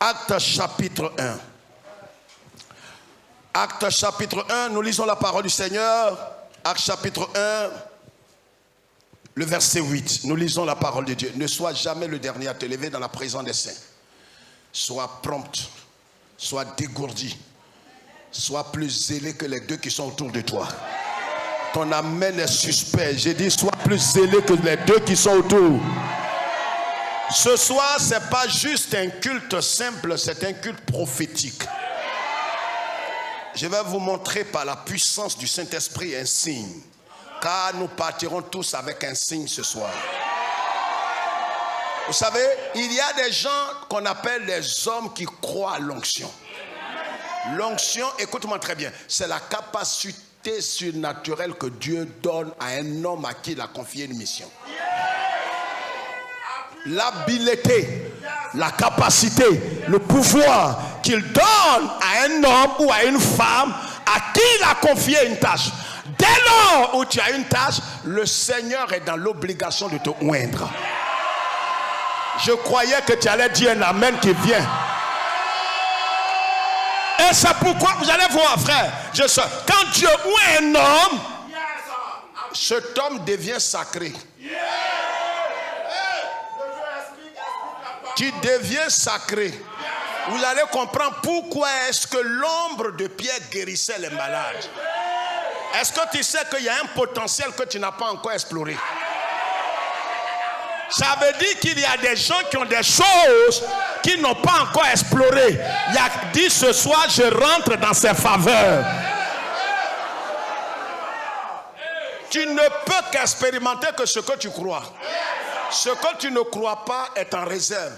Actes chapitre 1. Actes chapitre 1, nous lisons la parole du Seigneur. Actes chapitre 1, le verset 8. Nous lisons la parole de Dieu. Ne sois jamais le dernier à te lever dans la présence des saints. Sois prompt, sois dégourdi, sois plus zélé que les deux qui sont autour de toi. Ton amen est suspect. J'ai dit, sois plus zélé que les deux qui sont autour. Ce soir, ce n'est pas juste un culte simple, c'est un culte prophétique. Je vais vous montrer par la puissance du Saint-Esprit un signe. Car nous partirons tous avec un signe ce soir. Vous savez, il y a des gens qu'on appelle les hommes qui croient à l'onction. L'onction, écoute-moi très bien, c'est la capacité surnaturelle que Dieu donne à un homme à qui il a confié une mission. L'habileté, la capacité, le pouvoir qu'il donne à un homme ou à une femme à qui il a confié une tâche. Dès lors où tu as une tâche, le Seigneur est dans l'obligation de te oindre. Je croyais que tu allais dire un amen qui vient. Et c'est pourquoi, vous allez voir frère, quand Dieu oint un homme, cet homme devient sacré. Tu deviens sacré. Vous allez comprendre pourquoi est-ce que l'ombre de Pierre guérissait les malades. Est-ce que tu sais qu'il y a un potentiel que tu n'as pas encore exploré? Ça veut dire qu'il y a des gens qui ont des choses qu'ils n'ont pas encore explorées. Il a dit ce soir, je rentre dans ses faveurs. Tu ne peux qu'expérimenter que ce que tu crois. Ce que tu ne crois pas est en réserve.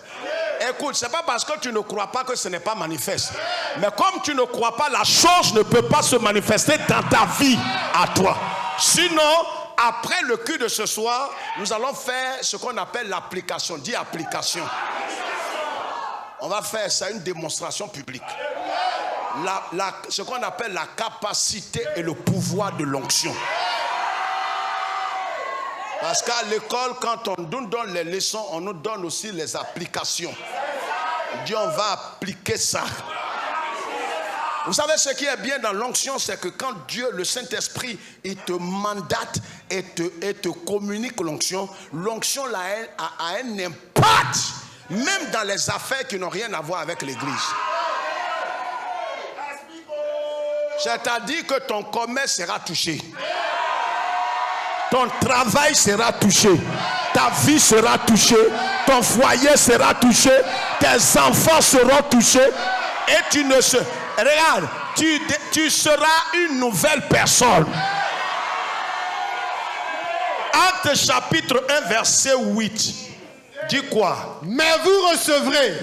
Écoute, ce n'est pas parce que tu ne crois pas que ce n'est pas manifeste. Mais comme tu ne crois pas, la chose ne peut pas se manifester dans ta vie à toi. Sinon, après le culte de ce soir, nous allons faire ce qu'on appelle l'application. Dis application. On va faire ça, une démonstration publique. Ce qu'on appelle la capacité et le pouvoir de l'onction. Parce qu'à l'école, quand on nous donne les leçons, on nous donne aussi les applications. Dieu, on va appliquer ça. Vous savez ce qui est bien dans l'onction, c'est que quand Dieu, le Saint-Esprit, il te mandate et te communique l'onction, l'onction a un impact, même dans les affaires qui n'ont rien à voir avec l'Église. C'est-à-dire que ton commerce sera touché. Ton travail sera touché. Ta vie sera touchée. Ton foyer sera touché. Tes enfants seront touchés. Et tu ne se... Regarde, tu seras une nouvelle personne. Actes chapitre 1 verset 8. Dis quoi? Mais vous recevrez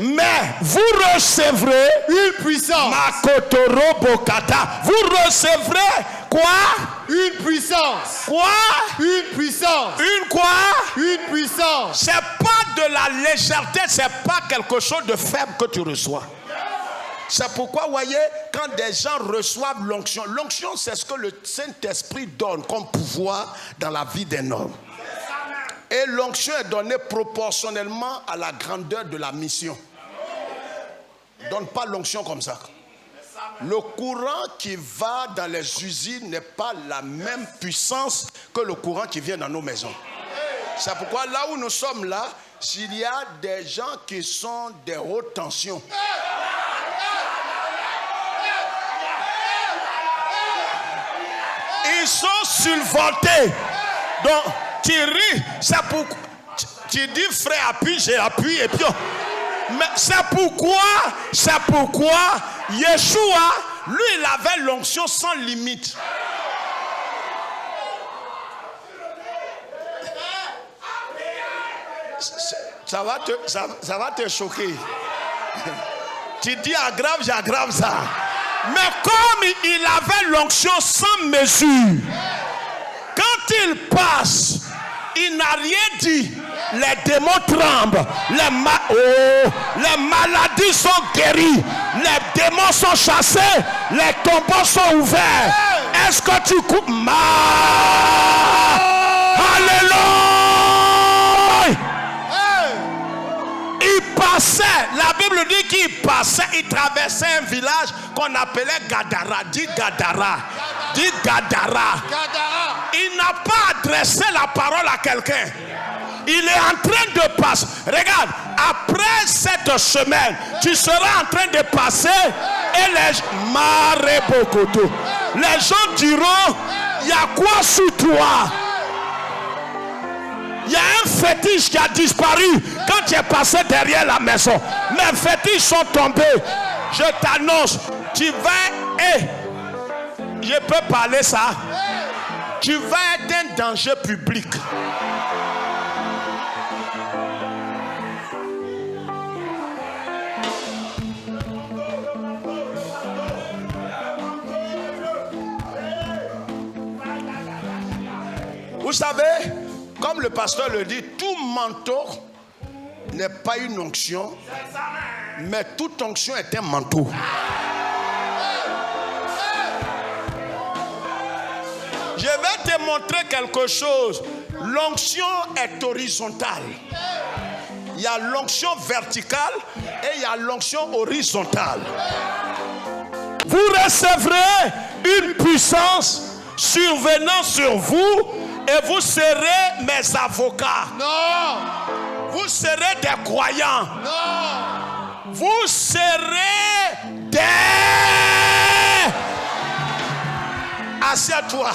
une puissance. Makotoro Bokata. Vous recevrez quoi? Une puissance. Quoi? Une puissance. Une quoi? Une puissance. C'est pas de la légèreté, c'est pas quelque chose de faible que tu reçois. C'est pourquoi, vous voyez, quand des gens reçoivent l'onction, l'onction c'est ce que le Saint-Esprit donne comme pouvoir dans la vie d'un homme. Et l'onction est donnée proportionnellement à la grandeur de la mission. Donne pas l'onction comme ça. Le courant qui va dans les usines n'est pas la même puissance que le courant qui vient dans nos maisons. C'est pourquoi là où nous sommes là, s'il y a des gens qui sont des hautes tensions. Ils sont survoltés. Donc, tu ris, c'est pour... Tu dis frère appuie, j'ai appuyé et puis... Mais c'est pourquoi Yeshua, lui, il avait l'onction sans limite. Ça va te choquer. Tu dis aggrave, j'aggrave ça. Mais comme il avait l'onction sans mesure, quand il passe, il n'a rien dit. Les démons tremblent, les maladies sont guéries, les démons sont chassés, les tombeaux sont ouverts. Est-ce que tu coupes? Alléluia! passait, la Bible dit qu'il passait, il traversait un village qu'on appelait Gadara. Dis Gadara. Dis Gadara. Il n'a pas adressé la parole à quelqu'un. Il est en train de passer. Regarde, après cette semaine, tu seras en train de passer et les gens diront, il y a quoi sous toi? Il y a un fétiche qui a disparu quand tu es passé derrière la maison. Mes fétiches sont tombés. Je t'annonce, tu vas... je peux parler ça. Tu vas être un danger public. Vous savez, comme le pasteur le dit, tout manteau n'est pas une onction, mais toute onction est un manteau. Je vais te montrer quelque chose. L'onction est horizontale. Il y a l'onction verticale et il y a l'onction horizontale. Vous recevrez une puissance survenant sur vous et vous serez mes avocats. Non. Vous serez des croyants. Non. Vous serez des... Assieds-toi.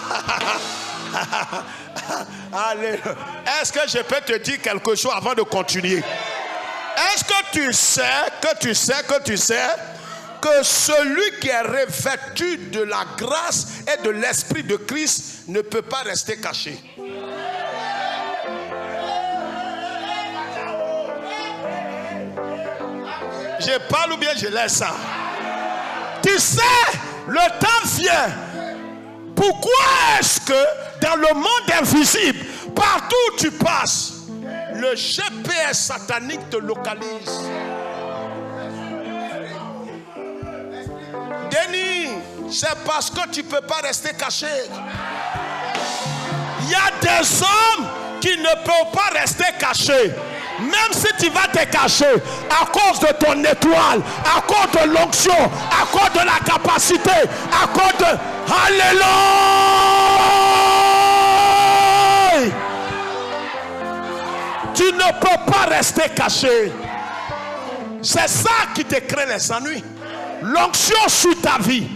Allez. Est-ce que je peux te dire quelque chose avant de continuer? Est-ce que tu sais que celui qui est revêtu de la grâce et de l'esprit de Christ ne peut pas rester caché? Je parle ou bien je laisse ça? Tu sais, le temps vient. Pourquoi est-ce que dans le monde invisible, partout où tu passes, le GPS satanique te localise? Denis, c'est parce que tu ne peux pas rester caché. Il y a des hommes qui ne peuvent pas rester cachés. Même si tu vas te cacher à cause de ton étoile, à cause de l'onction, à cause de la capacité, à cause de... Alléluia! Tu ne peux pas rester caché. C'est ça qui te crée les ennuis. L'onction sur ta vie.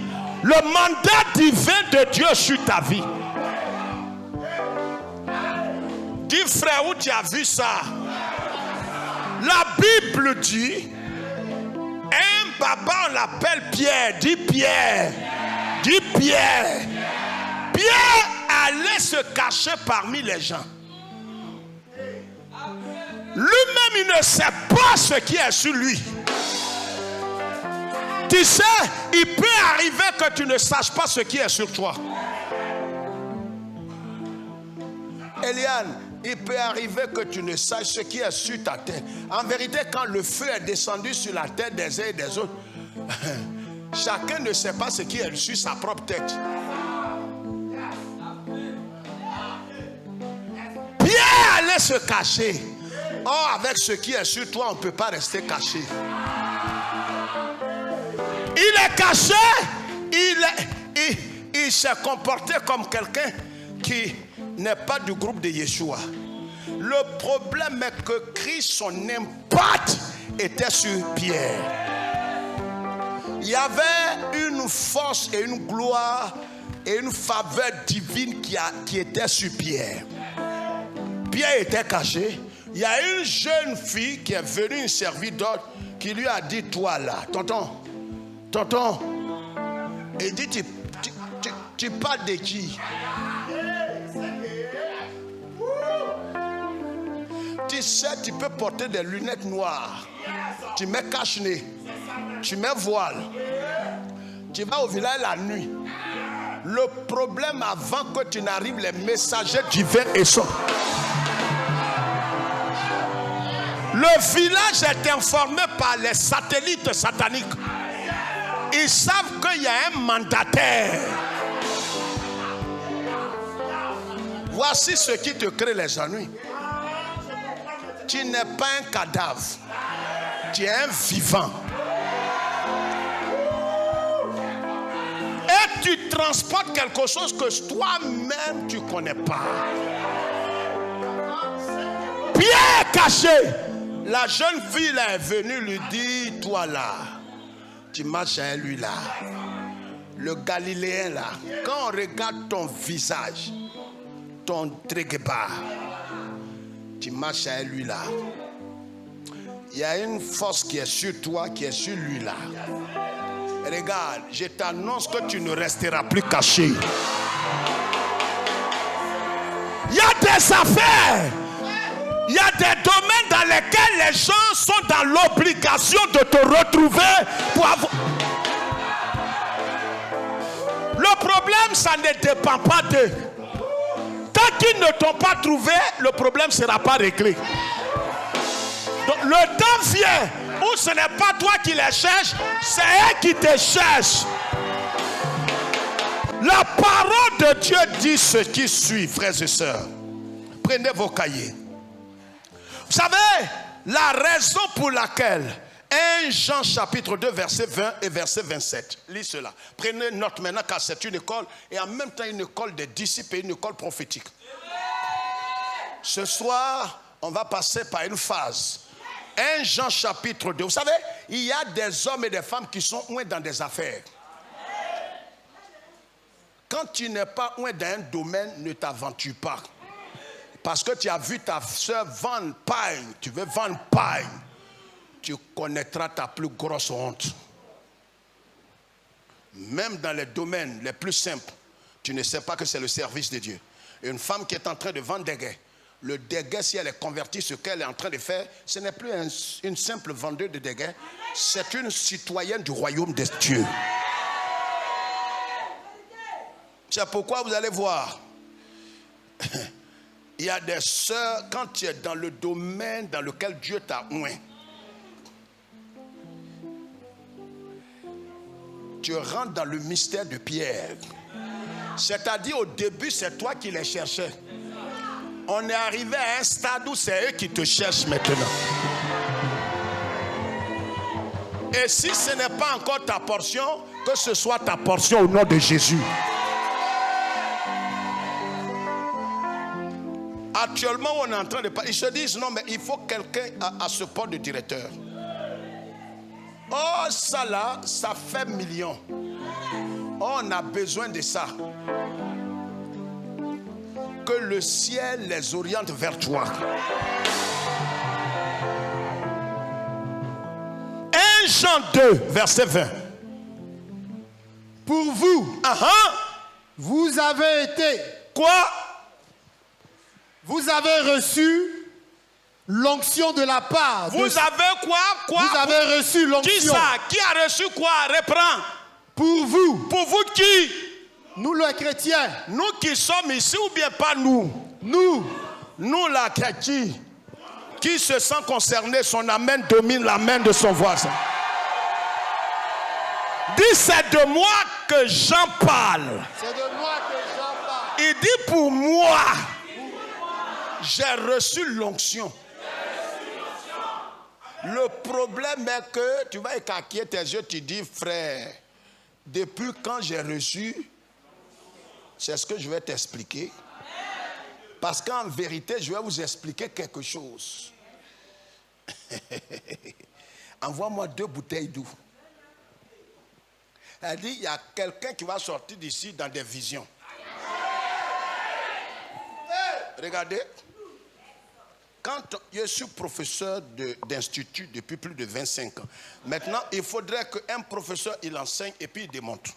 Le mandat divin de Dieu sur ta vie. Dis frère, où tu as vu ça? La Bible dit, un baba on l'appelle Pierre. Dis Pierre. Dis Pierre. Pierre allait se cacher parmi les gens. Lui-même, il ne sait pas ce qui est sur lui. Tu sais, il peut arriver que tu ne saches pas ce qui est sur toi. Eliane, il peut arriver que tu ne saches ce qui est sur ta tête. En vérité, quand le feu est descendu sur la tête des uns et des autres, chacun ne sait pas ce qui est sur sa propre tête. Pierre allait se cacher. Or, avec ce qui est sur toi, on ne peut pas rester caché. Il est caché. Il s'est comporté comme quelqu'un qui n'est pas du groupe de Yeshua. Le problème est que Christ, son impact était sur Pierre. Il y avait une force et une gloire et une faveur divine qui était sur Pierre. Pierre était caché. Il y a une jeune fille qui est venue, une serviteur, qui lui a dit, toi là, tonton, il dit, tu parles de qui? Tu sais, tu peux porter des lunettes noires. Tu mets cache-nez. Tu mets voile. Tu vas au village la nuit. Le problème, avant que tu n'arrives, les messagers divins et sont. Le village est informé par les satellites sataniques. Ils savent qu'il y a un mandataire. Voici ce qui te crée les ennuis. Tu n'es pas un cadavre. Tu es un vivant. Et tu transportes quelque chose que toi-même tu ne connais pas. Pierre caché. La jeune fille là est venue lui dire, toi là, tu marches avec lui là. Le Galiléen là, quand on regarde ton visage, ton trégéba, tu marches avec lui là. Il y a une force qui est sur toi, qui est sur lui là. Regarde, je t'annonce que tu ne resteras plus caché. Il y a des affaires, il y a des domaines dans lesquels les gens sont dans l'obligation de te retrouver pour avoir... Le problème, ça ne dépend pas d'eux. Tant qu'ils ne t'ont pas trouvé, le problème ne sera pas réglé. Donc, le temps vient où ce n'est pas toi qui les cherches, c'est eux qui te cherchent. La parole de Dieu dit ce qui suit, frères et sœurs. Prenez vos cahiers. Vous savez, la raison pour laquelle 1 Jean chapitre 2 verset 20 et verset 27. Lis cela. Prenez note maintenant car c'est une école et en même temps une école des disciples et une école prophétique. Ce soir, on va passer par une phase. 1 Jean chapitre 2. Vous savez, il y a des hommes et des femmes qui sont loin dans des affaires. Quand tu n'es pas loin dans un domaine, ne t'aventure pas. Parce que tu as vu ta soeur vendre paille. Tu veux vendre paille. Tu connaîtras ta plus grosse honte. Même dans les domaines les plus simples, tu ne sais pas que c'est le service de Dieu. Une femme qui est en train de vendre des guets. Le déguet, si elle est convertie, ce qu'elle est en train de faire, ce n'est plus une simple vendeuse de déguet, c'est une citoyenne du royaume des dieux. C'est pourquoi vous allez voir, il y a des sœurs, quand tu es dans le domaine dans lequel Dieu t'a oint, tu rentres dans le mystère de Pierre. C'est-à-dire au début, c'est toi qui les cherchais. On est arrivé à un stade où c'est eux qui te cherchent maintenant. Et si ce n'est pas encore ta portion, que ce soit ta portion au nom de Jésus. Actuellement, on est en train de parler. Ils se disent, non, mais il faut quelqu'un à ce poste de directeur. Oh, ça là, ça fait millions. Oh, on a besoin de ça. Que le ciel les oriente vers toi. 1 Jean 2, verset 20. Pour vous, vous avez été... Quoi? Vous avez reçu l'onction de la part. Vous avez quoi? Vous avez reçu l'onction. Qui ça? Qui a reçu quoi? Reprends. Pour vous. Pour vous qui? Nous les chrétiens. Nous qui sommes ici ou bien pas nous? Nous la chrétien. Qui se sent concerné, son amen domine l'amen de son voisin. Dis, c'est de moi que j'en parle. C'est de moi que j'en parle. Il dit pour moi, j'ai reçu l'onction. Le problème est que tu vas écarquiller tes yeux, tu dis, frère, depuis quand j'ai reçu, c'est ce que je vais t'expliquer. Parce qu'en vérité, je vais vous expliquer quelque chose. Envoie-moi 2 bouteilles d'eau. Elle dit, il y a quelqu'un qui va sortir d'ici dans des visions. Regardez. Quand je suis professeur d'institut depuis plus de 25 ans, maintenant, il faudrait qu'un professeur, il enseigne et puis il démontre.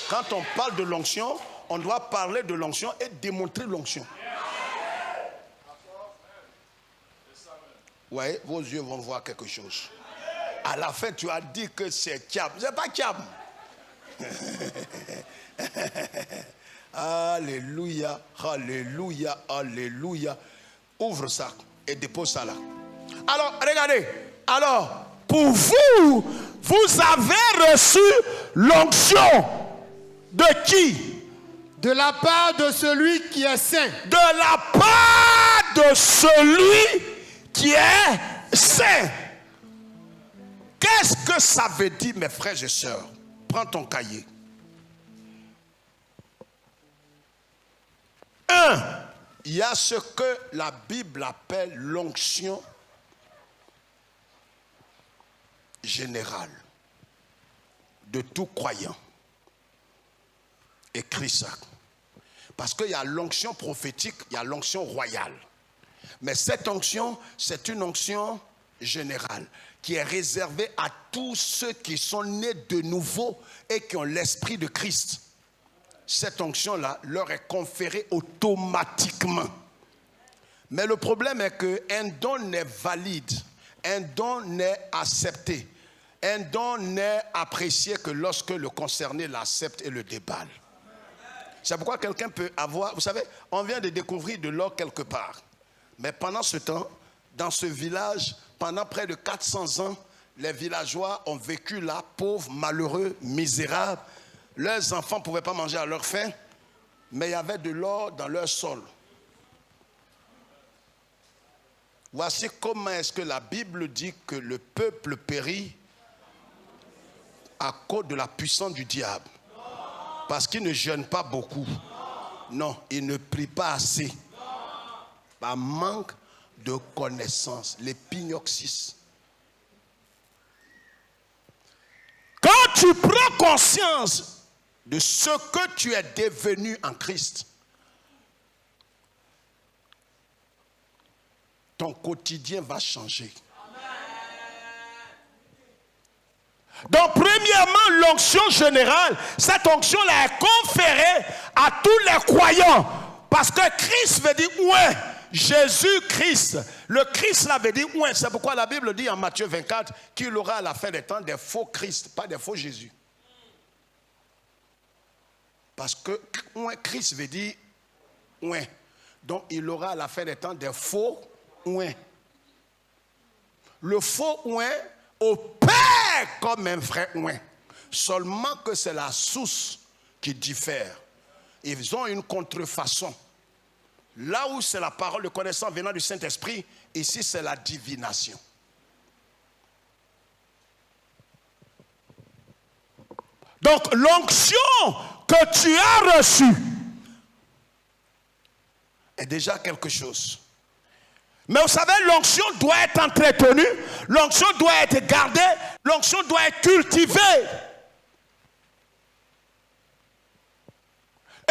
Quand on parle de l'onction, on doit parler de l'onction et démontrer l'onction. Vous voyez, vos yeux vont voir quelque chose. À la fin, tu as dit que c'est Kiab. C'est pas Kiab. Alléluia, alléluia, alléluia. Ouvre ça et dépose ça là. Alors, regardez. Alors, pour vous, vous avez reçu l'onction de qui? De la part de celui qui est saint. De la part de celui qui est saint. Qu'est-ce que ça veut dire, mes frères et sœurs? Prends ton cahier. 1. Il y a ce que la Bible appelle l'onction générale de tout croyant. Écris ça. Parce qu'il y a l'onction prophétique, il y a l'onction royale. Mais cette onction, c'est une onction générale qui est réservée à tous ceux qui sont nés de nouveau et qui ont l'esprit de Christ. Cette onction-là leur est conférée automatiquement. Mais le problème est qu'un don n'est valide, un don n'est accepté, un don n'est apprécié que lorsque le concerné l'accepte et le déballe. C'est pourquoi quelqu'un peut avoir, vous savez, on vient de découvrir de l'or quelque part. Mais pendant ce temps, dans ce village, pendant près de 400 ans, les villageois ont vécu là, pauvres, malheureux, misérables. Leurs enfants ne pouvaient pas manger à leur faim, mais il y avait de l'or dans leur sol. Voici comment est-ce que la Bible dit que le peuple périt à cause de la puissance du diable. Parce qu'il ne jeûne pas beaucoup. Non, il ne prie pas assez. Par manque de connaissance, l'épignoxis. Quand tu prends conscience de ce que tu es devenu en Christ, ton quotidien va changer. Donc, premièrement, l'onction générale, cette onction-là est conférée à tous les croyants. Parce que Christ veut dire ouais, Jésus-Christ. Le Christ là veut dire ouais. C'est pourquoi la Bible dit en Matthieu 24 qu'il aura à la fin des temps des faux Christ, pas des faux Jésus. Parce que ouais, Christ veut dire ouais. Donc, il aura à la fin des temps des faux ouais. Le faux ouais opère comme un vrai ouin. Seulement que c'est la source qui diffère. Ils ont une contrefaçon. Là où c'est la parole de connaissance venant du Saint-Esprit, ici c'est la divination. Donc l'onction que tu as reçue est déjà quelque chose. Mais vous savez, l'onction doit être entretenue, l'onction doit être gardée, l'onction doit être cultivée.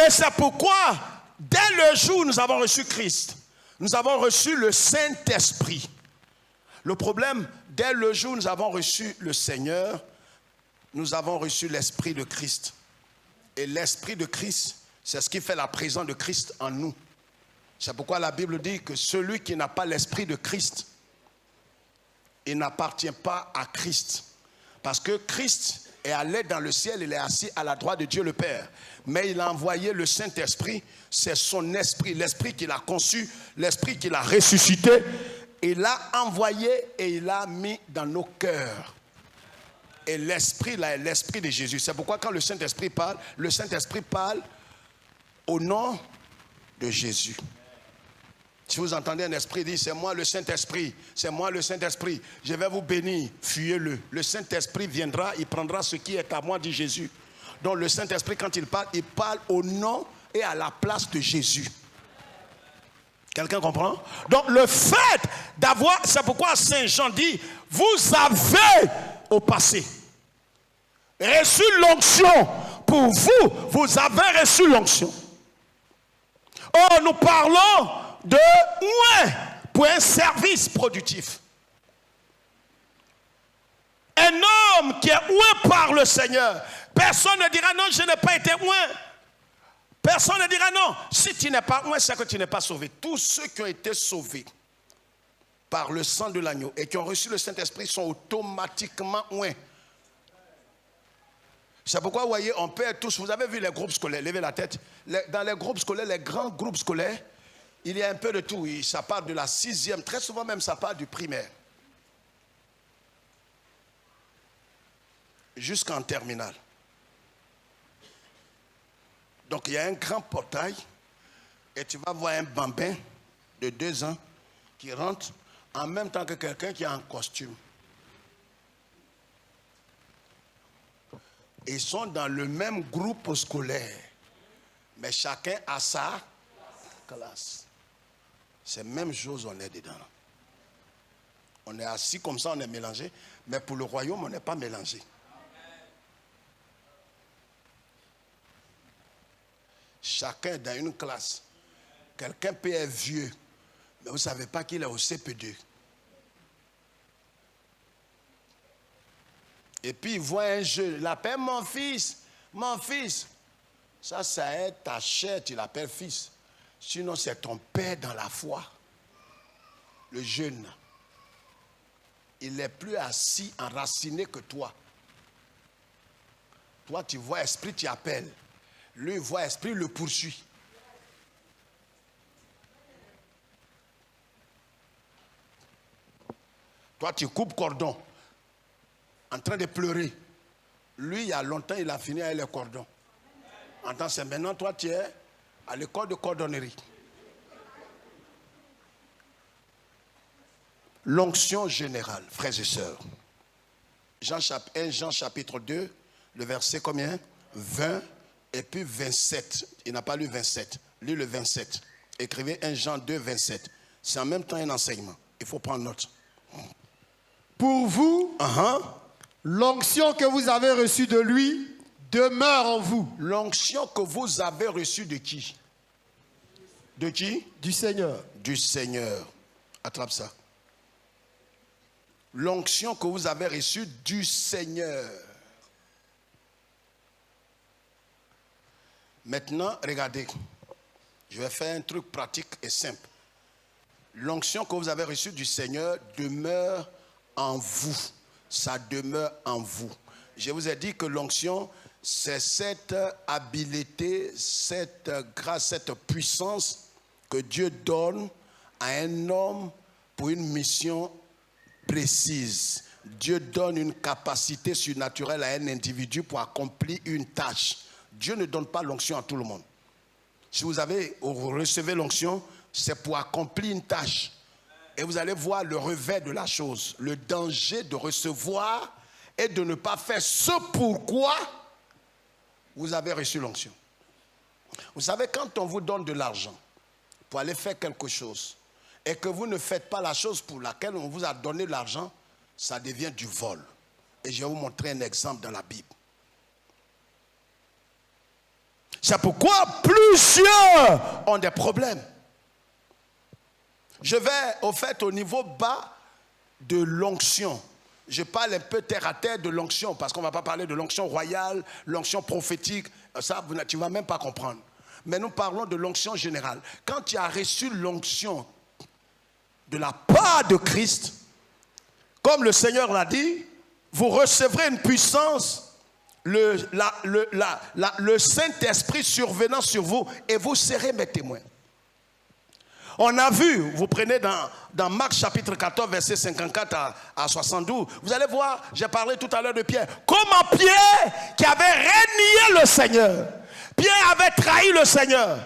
Et c'est pourquoi, dès le jour où nous avons reçu Christ, nous avons reçu le Saint-Esprit. Le problème, dès le jour où nous avons reçu le Seigneur, nous avons reçu l'Esprit de Christ. Et l'Esprit de Christ, c'est ce qui fait la présence de Christ en nous. C'est pourquoi la Bible dit que celui qui n'a pas l'Esprit de Christ, il n'appartient pas à Christ. Parce que Christ est allé dans le ciel, il est assis à la droite de Dieu le Père. Mais il a envoyé le Saint-Esprit, c'est son esprit, l'esprit qu'il a conçu, l'esprit qu'il a ressuscité. Il l'a envoyé et il l'a mis dans nos cœurs. Et l'esprit là est l'esprit de Jésus. C'est pourquoi quand le Saint-Esprit parle au nom de Jésus. Si vous entendez un esprit dire, c'est moi le Saint-Esprit, c'est moi le Saint-Esprit, je vais vous bénir, fuyez-le. Le Saint-Esprit viendra, il prendra ce qui est à moi, dit Jésus. Donc le Saint-Esprit, quand il parle au nom et à la place de Jésus. Quelqu'un comprend? Donc le fait d'avoir, c'est pourquoi Saint Jean dit, vous avez au passé reçu l'onction. Pour vous, vous avez reçu l'onction. Oh, nous parlons de ouin pour un service productif. Un homme qui est ouin par le Seigneur, personne ne dira non, je n'ai pas été ouin. Personne ne dira non, si tu n'es pas ouin, c'est que tu n'es pas sauvé. Tous ceux qui ont été sauvés par le sang de l'agneau et qui ont reçu le Saint-Esprit sont automatiquement ouin. C'est pourquoi, vous voyez, on peut être tous, vous avez vu les groupes scolaires, levez la tête. Dans les groupes scolaires, les grands groupes scolaires, il y a un peu de tout. Ça part de la 6e, très souvent même ça part du primaire. Jusqu'en terminale. Donc il y a un grand portail et tu vas voir un bambin de 2 ans qui rentre en même temps que quelqu'un qui est en costume. Ils sont dans le même groupe scolaire, mais chacun a sa classe. C'est la même chose, on est dedans. On est assis comme ça, on est mélangé, mais pour le royaume, on n'est pas mélangé. Chacun est dans une classe. Quelqu'un peut être vieux, mais vous ne savez pas qu'il est au CP2. Et puis il voit un jeu, il appelle mon fils, mon fils. Ça est ta chair, tu l'appelles fils. Sinon, c'est ton père dans la foi. Le jeune. Il est plus assis, enraciné que toi. Toi, tu vois esprit, tu appelles. Lui, il voit esprit, il le poursuit. Toi, tu coupes cordon. En train de pleurer. Lui, il y a longtemps, il a fini avec les cordons. Entends, c'est maintenant, toi, tu es à l'école de cordonnerie. L'onction générale, frères et sœurs. Jean chapitre 2, le verset combien? 20 et puis 27. Il n'a pas lu 27. Lis le 27. Écrivez 1 Jean 2, 27. C'est en même temps un enseignement. Il faut prendre note. Pour vous, l'onction que vous avez reçue de lui demeure en vous. L'onction que vous avez reçue de qui? De qui? Du Seigneur. Du Seigneur. Attrape ça. L'onction que vous avez reçue du Seigneur. Maintenant, regardez. Je vais faire un truc pratique et simple. L'onction que vous avez reçue du Seigneur demeure en vous. Ça demeure en vous. Je vous ai dit que l'onction, c'est cette habileté, cette grâce, cette puissance que Dieu donne à un homme pour une mission précise. Dieu donne une capacité surnaturelle à un individu pour accomplir une tâche. Dieu ne donne pas l'onction à tout le monde. Si vous recevez l'onction, c'est pour accomplir une tâche. Et vous allez voir le revers de la chose, le danger de recevoir et de ne pas faire ce pourquoi vous avez reçu l'onction. Vous savez, quand on vous donne de l'argent pour aller faire quelque chose et que vous ne faites pas la chose pour laquelle on vous a donné l'argent, ça devient du vol. Et je vais vous montrer un exemple dans la Bible. C'est pourquoi plusieurs ont des problèmes. Je vais au niveau bas de l'onction. Je parle un peu terre à terre de l'onction, parce qu'on ne va pas parler de l'onction royale, l'onction prophétique. Ça, tu ne vas même pas comprendre. Mais nous parlons de l'onction générale. Quand tu as reçu l'onction de la part de Christ, comme le Seigneur l'a dit, vous recevrez une puissance, le Saint-Esprit survenant sur vous, et vous serez mes témoins. On a vu, vous prenez dans Marc chapitre 14, verset 54 à 72, vous allez voir, j'ai parlé tout à l'heure de Pierre. Comment Pierre, qui avait renié le Seigneur, Pierre avait trahi le Seigneur,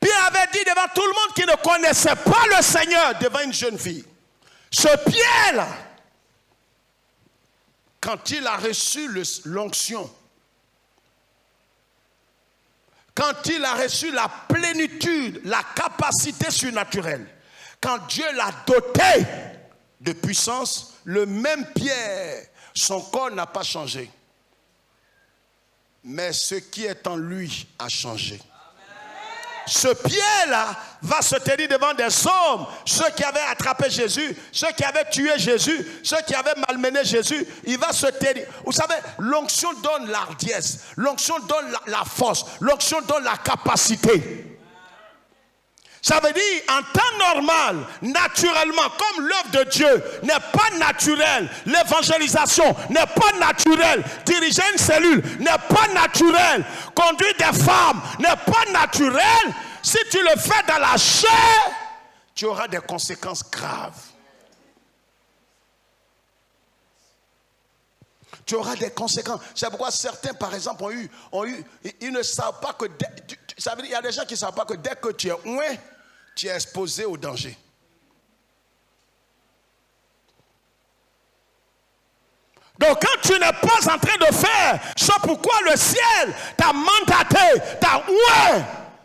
Pierre avait dit devant tout le monde qu'il ne connaissait pas le Seigneur, devant une jeune fille. Ce Pierre-là, quand il a reçu l'onction, quand il a reçu la plénitude, la capacité surnaturelle, quand Dieu l'a doté de puissance, le même Pierre, son corps n'a pas changé. Mais ce qui est en lui a changé. Ce Pierre-là va se tenir devant des hommes, ceux qui avaient attrapé Jésus, ceux qui avaient tué Jésus, ceux qui avaient malmené Jésus. Il va se tenir. Vous savez, l'onction donne l'ardiesse, l'onction donne la force, l'onction donne la capacité. Ça veut dire, en temps normal, naturellement, comme l'œuvre de Dieu n'est pas naturelle, l'évangélisation n'est pas naturelle, diriger une cellule n'est pas naturel, conduire des femmes n'est pas naturel, si tu le fais dans la chair, tu auras des conséquences graves. Tu auras des conséquences. C'est pourquoi certains, par exemple, ils ne savent pas que... Ça veut dire, il y a des gens qui ne savent pas que dès que tu es exposé au danger. Donc quand tu n'es pas en train de faire ce pourquoi le ciel t'a mandaté,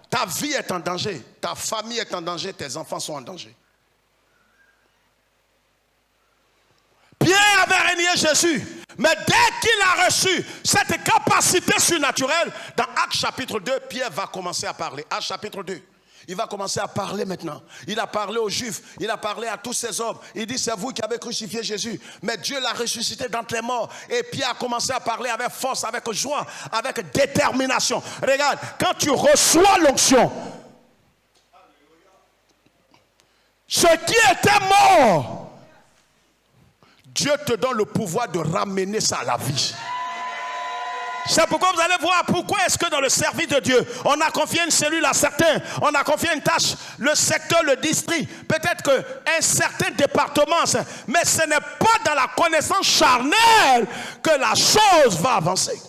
ta vie est en danger, ta famille est en danger, tes enfants sont en danger. Pierre avait renié Jésus, mais dès qu'il a reçu cette capacité surnaturelle, dans Actes chapitre 2, Pierre va commencer à parler. Actes chapitre 2, il va commencer à parler maintenant. Il a parlé aux Juifs, il a parlé à tous ces hommes. Il dit, c'est vous qui avez crucifié Jésus, mais Dieu l'a ressuscité d'entre les morts. Et Pierre a commencé à parler avec force, avec joie, avec détermination. Regarde, quand tu reçois l'onction, ce qui était mort, Dieu te donne le pouvoir de ramener ça à la vie. C'est pourquoi vous allez voir pourquoi est-ce que dans le service de Dieu, on a confié une cellule à certains, on a confié une tâche, le secteur, le district, peut-être qu'un certain département, mais ce n'est pas dans la connaissance charnelle que la chose va avancer.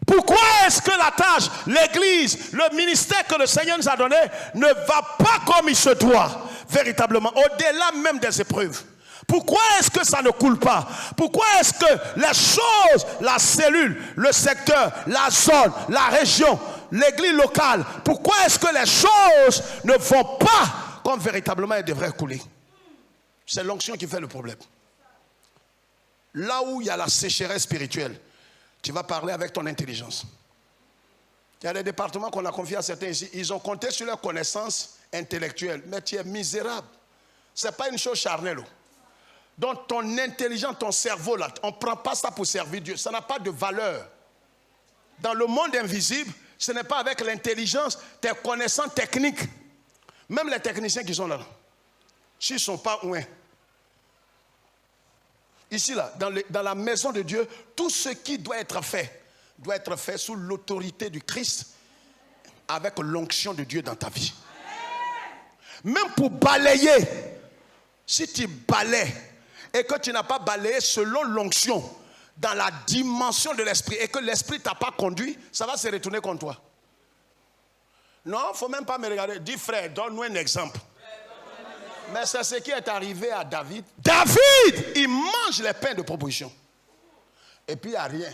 Pourquoi est-ce que la tâche, l'église, le ministère que le Seigneur nous a donné ne va pas comme il se doit, véritablement, au-delà même des épreuves? Pourquoi est-ce que ça ne coule pas? Pourquoi est-ce que les choses, la cellule, le secteur, la zone, la région, l'église locale, pourquoi est-ce que les choses ne vont pas comme véritablement elles devraient couler? C'est l'onction qui fait le problème. Là où il y a la sécheresse spirituelle, tu vas parler avec ton intelligence. Il y a des départements qu'on a confiés à certains ici, ils ont compté sur leur connaissance intellectuelle, mais tu es misérable. Ce n'est pas une chose charnelle. Donc ton intelligence, ton cerveau, là, on ne prend pas ça pour servir Dieu. Ça n'a pas de valeur. Dans le monde invisible, ce n'est pas avec l'intelligence, tes connaissances techniques. Même les techniciens qui sont là, s'ils ne sont pas loin. Ici, là, dans la maison de Dieu, tout ce qui doit être fait sous l'autorité du Christ, avec l'onction de Dieu dans ta vie. Même pour balayer, si tu balayes, et que tu n'as pas balayé selon l'onction, dans la dimension de l'esprit, et que l'esprit ne t'a pas conduit, ça va se retourner contre toi. Non, il ne faut même pas me regarder. Dis frère, donne-nous un exemple. Mais c'est ce qui est arrivé à David. David, il mange les pains de proposition. Et puis il n'y a rien.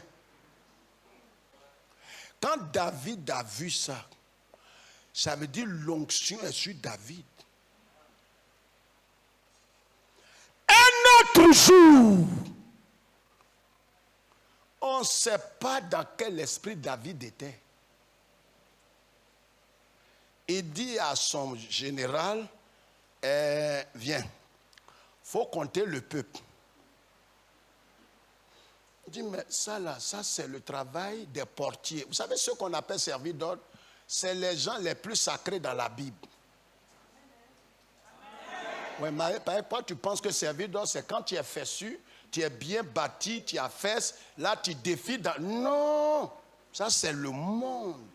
Quand David a vu ça, ça veut dire l'onction est sur David. Un autre jour, on ne sait pas dans quel esprit David était. Il dit à son général, viens, il faut compter le peuple. Il dit, mais ça là, ça c'est le travail des portiers. Vous savez ce qu'on appelle servir d'ordre? C'est les gens les plus sacrés dans la Bible. Oui, mais pourquoi tu penses que servir d'ordre, c'est quand tu es fessu, tu es bien bâti, tu as fesses, là tu défiles dans... Non, ça c'est le monde.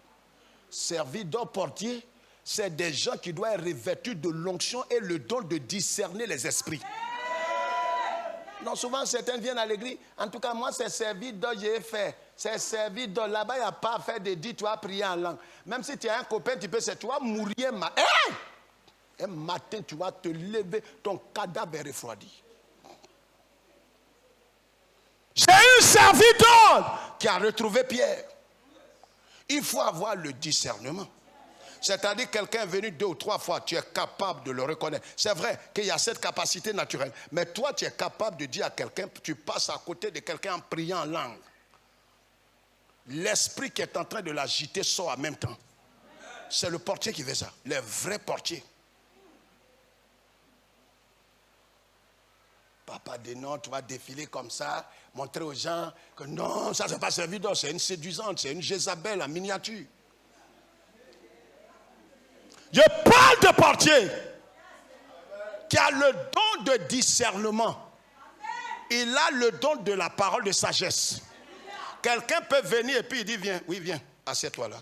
Servir d'ordre portier, c'est des gens qui doivent être revêtus de l'onction et le don de discerner les esprits. Non, souvent certains viennent à l'église. En tout cas, moi, c'est servir d'ordre, j'ai fait. C'est servir d'ordre. Là-bas, il n'y a pas à faire de dire, tu vas prier en langue. Même si tu as un copain, tu vas mourir. Un matin, tu vas te lever, ton cadavre est refroidi. J'ai eu servi d'ordre qui a retrouvé Pierre. Il faut avoir le discernement. C'est-à-dire quelqu'un est venu 2 ou 3 fois, tu es capable de le reconnaître. C'est vrai qu'il y a cette capacité naturelle. Mais toi, tu es capable de dire à quelqu'un, tu passes à côté de quelqu'un en priant en langue. L'esprit qui est en train de l'agiter sort en même temps. C'est le portier qui fait ça, les vrais portiers. Papa dit non, tu vas défiler comme ça, montrer aux gens que non, ça c'est pas servi d'ordre, c'est une séduisante, c'est une Jézabel en miniature. Je parle de portier qui a le don de discernement. Il a le don de la parole de sagesse. Quelqu'un peut venir et puis il dit viens, oui viens, assieds-toi là.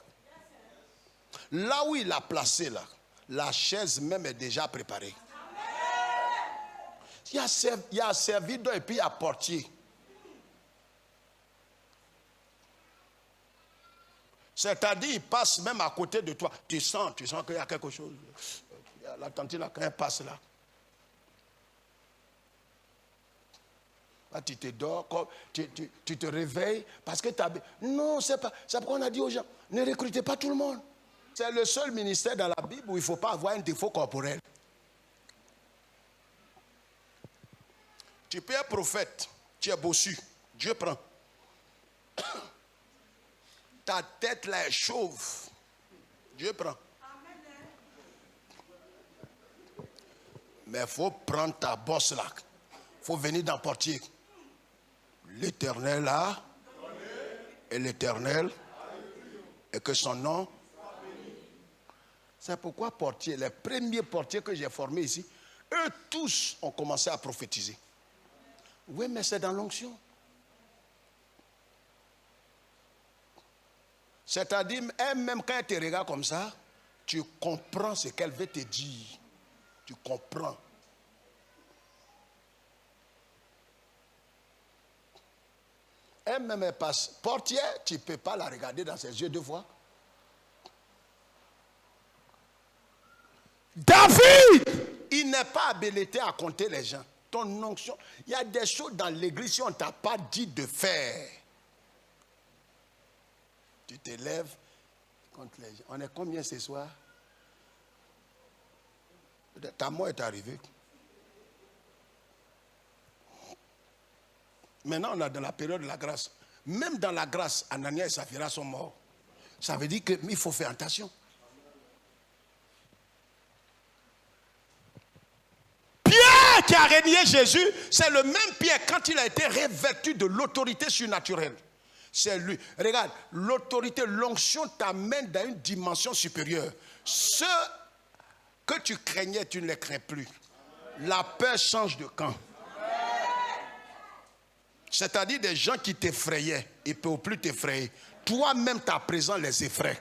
Là où il l'a placé là, la chaise même est déjà préparée. Il y a servideur et puis il y a portier. C'est-à-dire, il passe même à côté de toi. Tu sens qu'il y a quelque chose. La tante là, quand elle passe là. Quand tu te dors, tu te réveilles parce que tu as... Non, c'est pas... C'est pourquoi on a dit aux gens, ne recrutez pas tout le monde. C'est le seul ministère dans la Bible où il ne faut pas avoir un défaut corporel. Tu peux être prophète, tu es bossu, Dieu prend. Ta tête là est chauve, Dieu prend. Mais il faut prendre ta bosse là. Il faut venir dans le portier. L'Éternel a et l'Éternel et que son nom. C'est pourquoi portier, les premiers portiers que j'ai formés ici, eux tous ont commencé à prophétiser. Oui, mais c'est dans l'onction. C'est-à-dire, même quand elle te regarde comme ça, tu comprends ce qu'elle veut te dire. Tu comprends. Elle-même, elle passe portière, tu ne peux pas la regarder dans ses yeux deux fois. David, il n'est pas habilité à compter les gens. Ton onction, il y a des choses dans l'église si on ne t'a pas dit de faire. Tu te lèves contre les gens. On est combien ce soir? Ta mort est arrivée. Maintenant, on est dans la période de la grâce. Même dans la grâce, Ananias et Saphira sont morts. Ça veut dire qu'il faut faire attention. Pierre qui a régné Jésus, c'est le même Pierre quand il a été revêtu de l'autorité surnaturelle. C'est lui. Regarde, l'autorité, l'onction t'amène dans une dimension supérieure. Ce que tu craignais, tu ne les crains plus. La peur change de camp. C'est-à-dire des gens qui t'effrayaient, ils ne peuvent plus t'effrayer. Toi-même, ta présence les effraie.